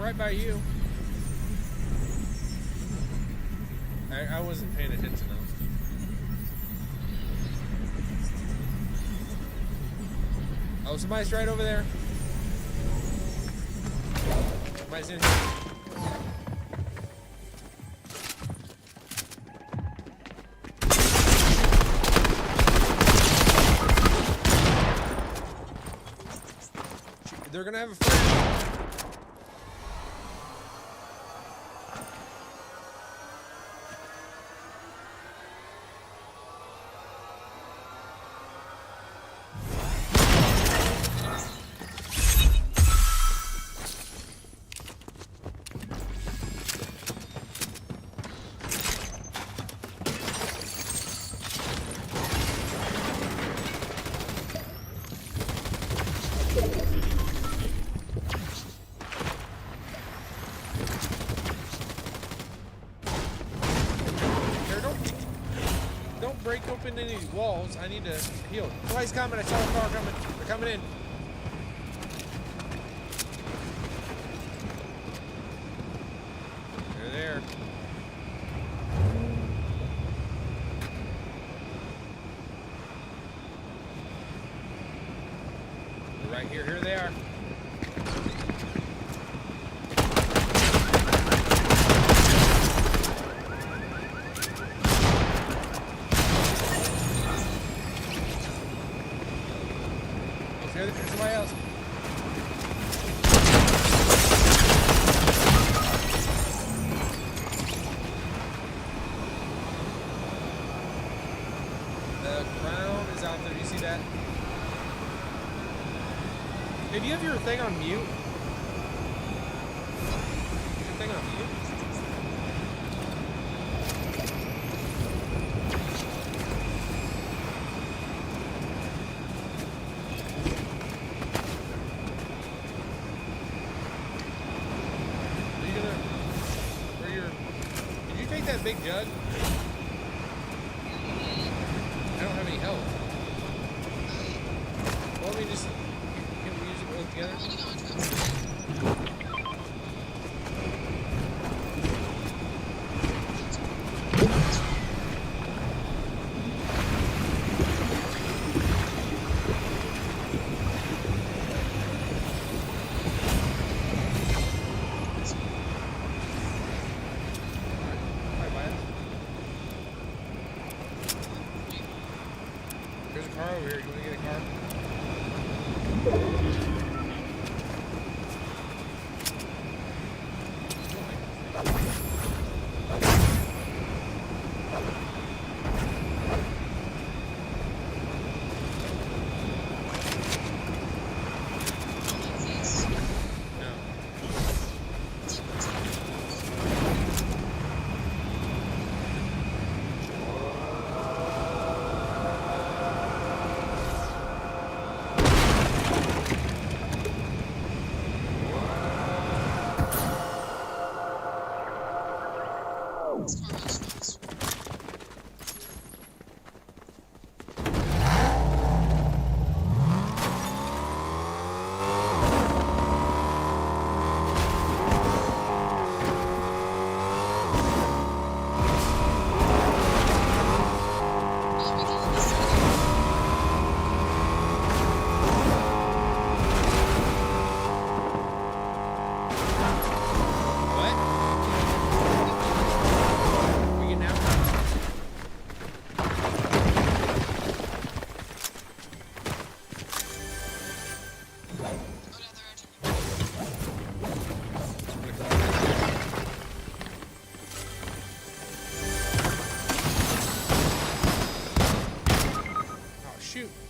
I'm right by you. I wasn't paying attention though. Oh, somebody's right over there. Somebody's in here. They're gonna have a friend. Don't break open any of these walls. I need to heal. Somebody's coming. I saw a car coming. They're coming in. They're there. They're right here. Here they are. There's somebody else. The crown is out there. Do you see that? Hey, do you have your thing on mute? Is your thing on mute? That big jug? I don't have any help. Well, we just can we use it both together? There's a car over here. You want to get a car?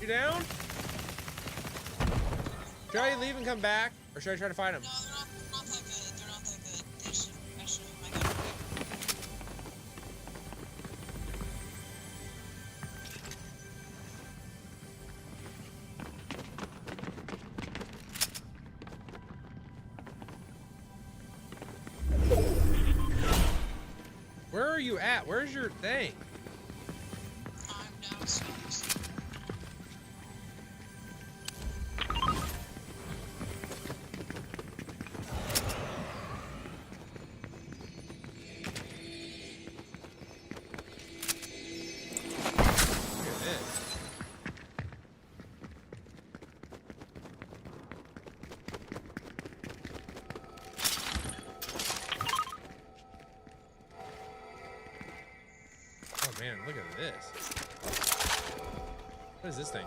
Down? Should I leave and come back, or should I try to find him? No, they're not that good. They're not that good. They should, I should have my gun. Where are you at? Where's your thing? I'm downstairs. look at this. What is this thing?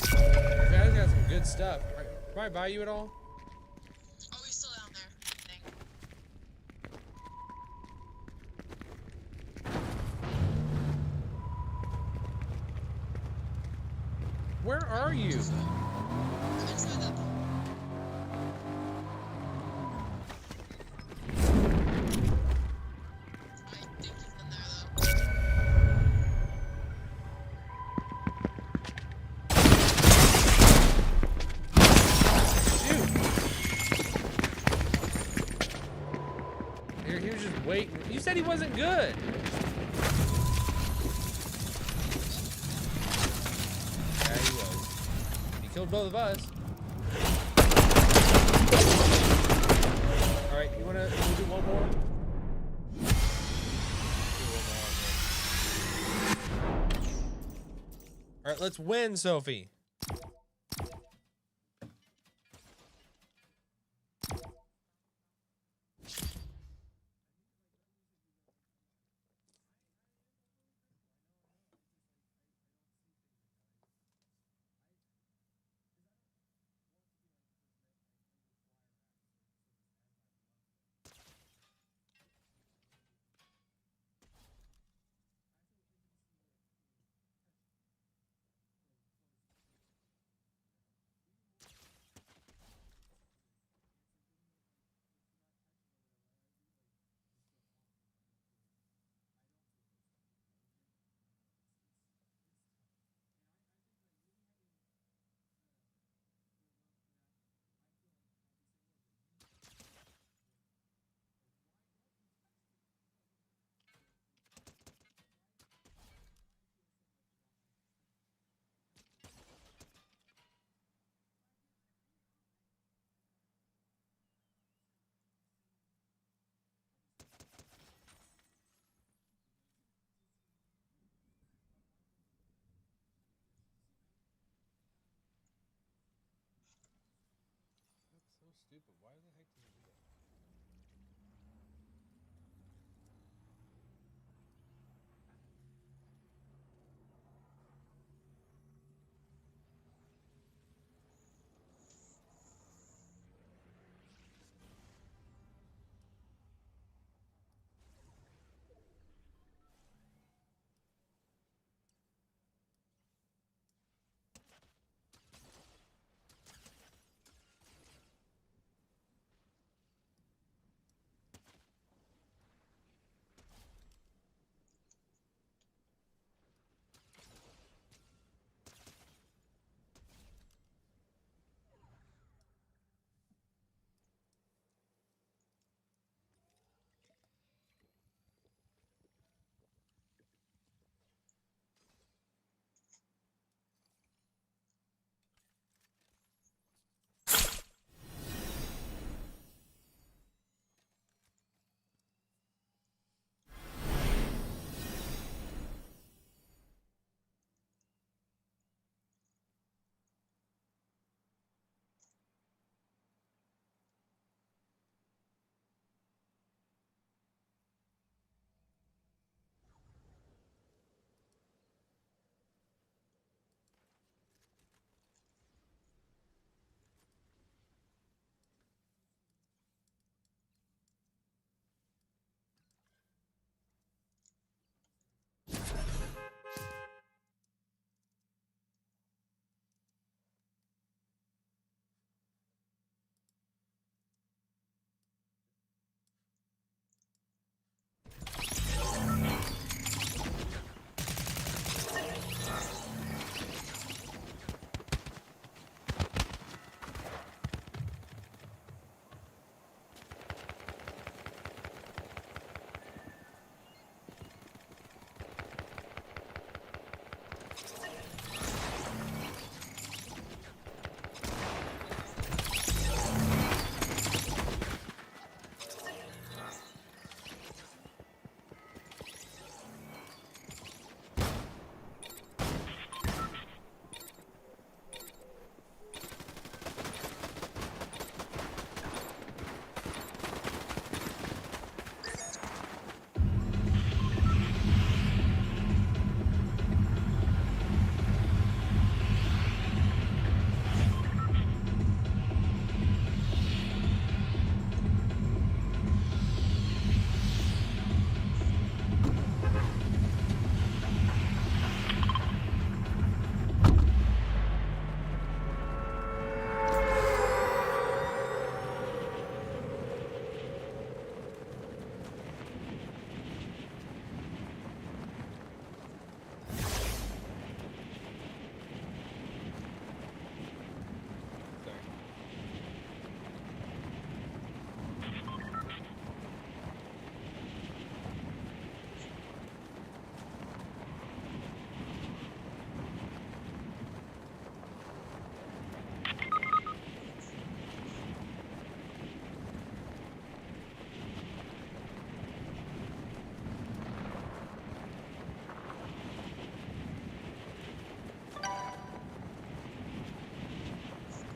You guys got some good stuff. Can I buy you at all? Oh, he's still down there, I think. Where are you? I'm inside that. I think he's in there, though. Shoot. He was just waiting. You said he wasn't good. Yeah, he was. He killed both of us. All right, you wanna do one more? All right, let's win, Sophie. That's so stupid. Why the heck did you do that?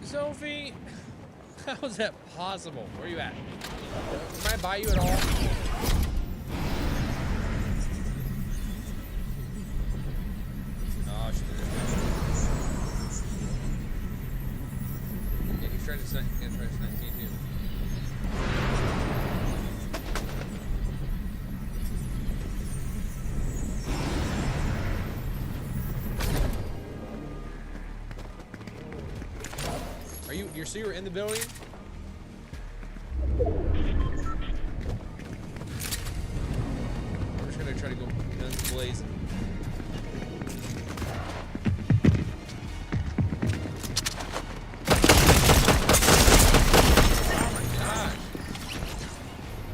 Sophie, how is that possible? Where are you at? Can I buy you at all? Oh, shit. Yeah, he's trying to snipe me too. You're so you're in the building? I'm just gonna try to go guns blazing. Oh my gosh.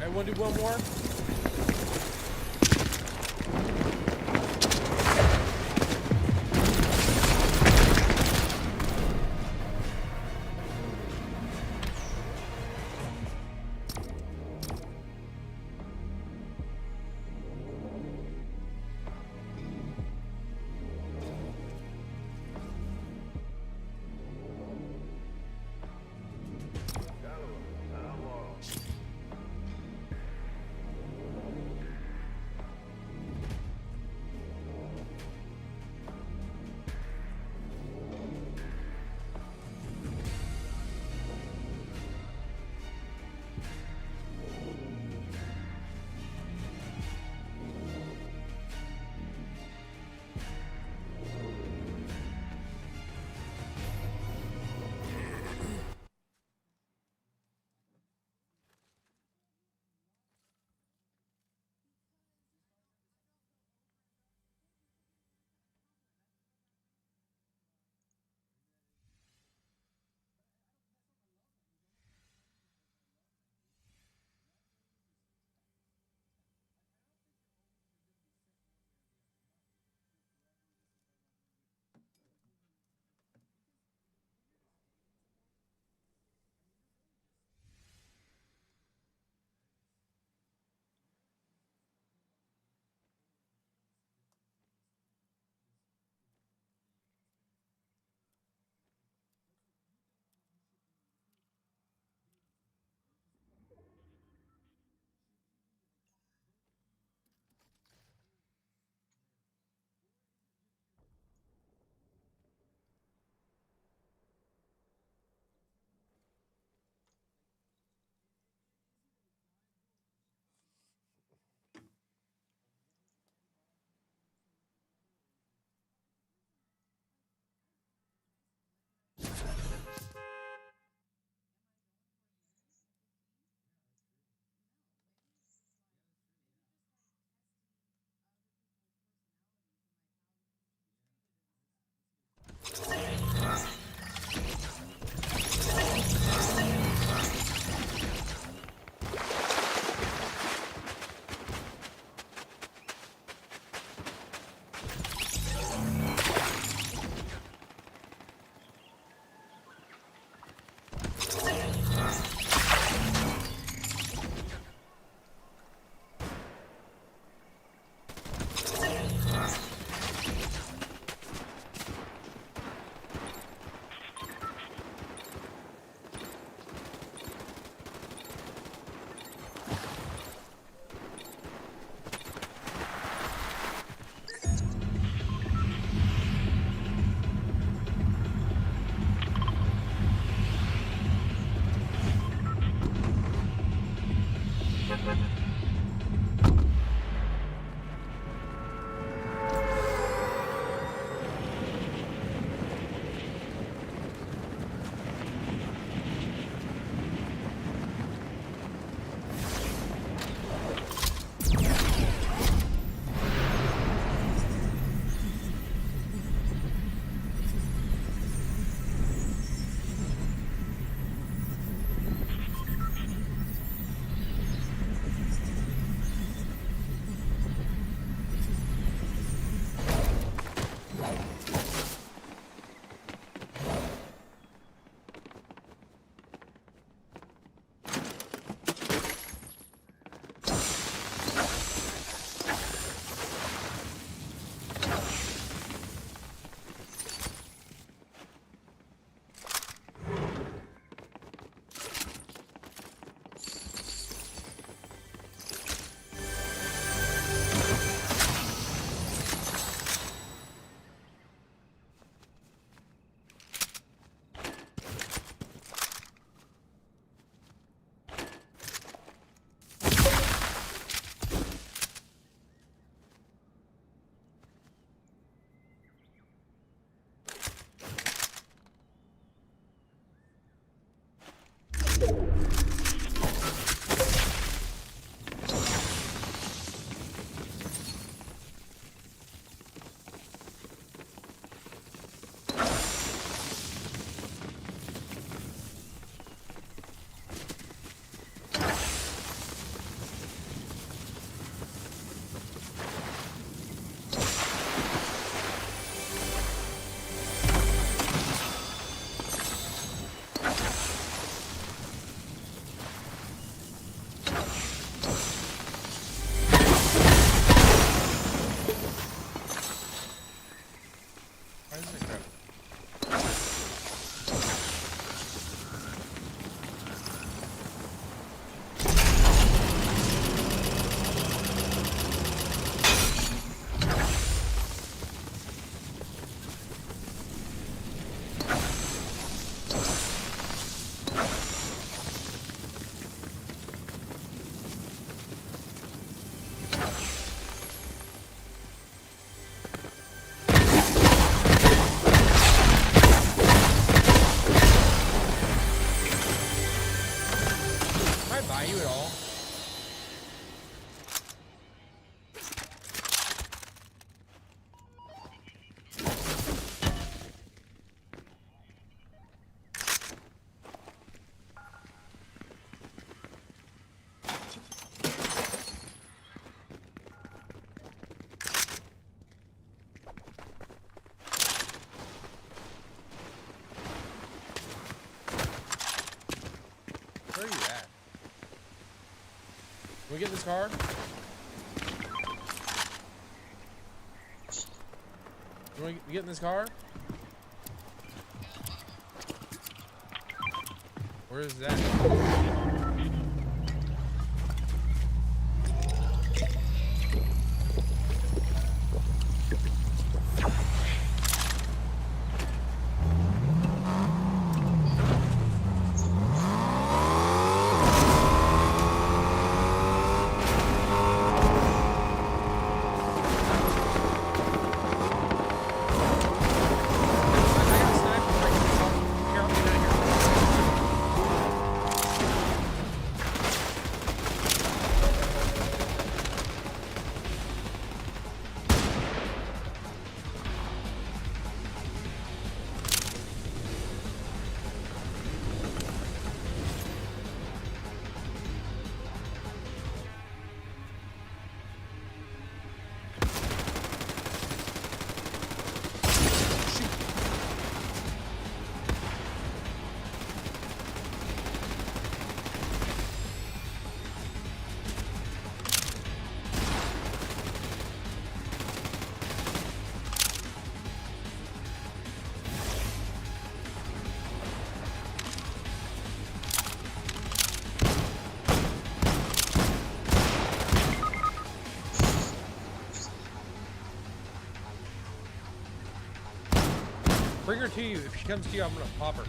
I want to do one more. Why isn't it grab? Can I buy you at all? Where are you at? Can we get in this car? Can we get in this car? Where is that? I got a sniper right here. Here, I'll be right here. Bring her to you. If she comes to you, I'm gonna pop her.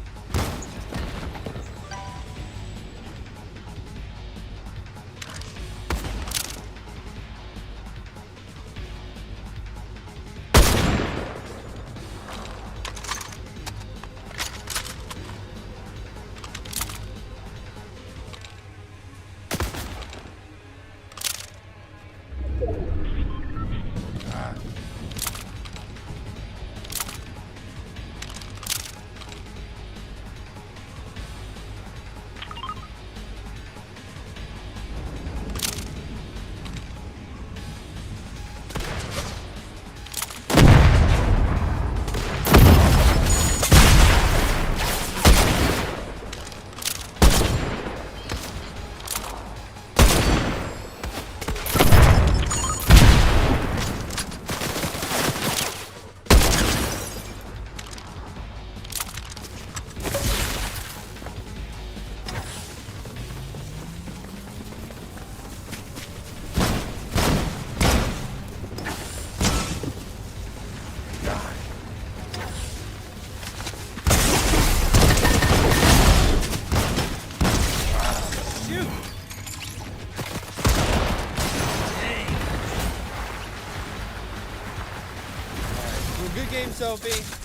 Good game, Sophie.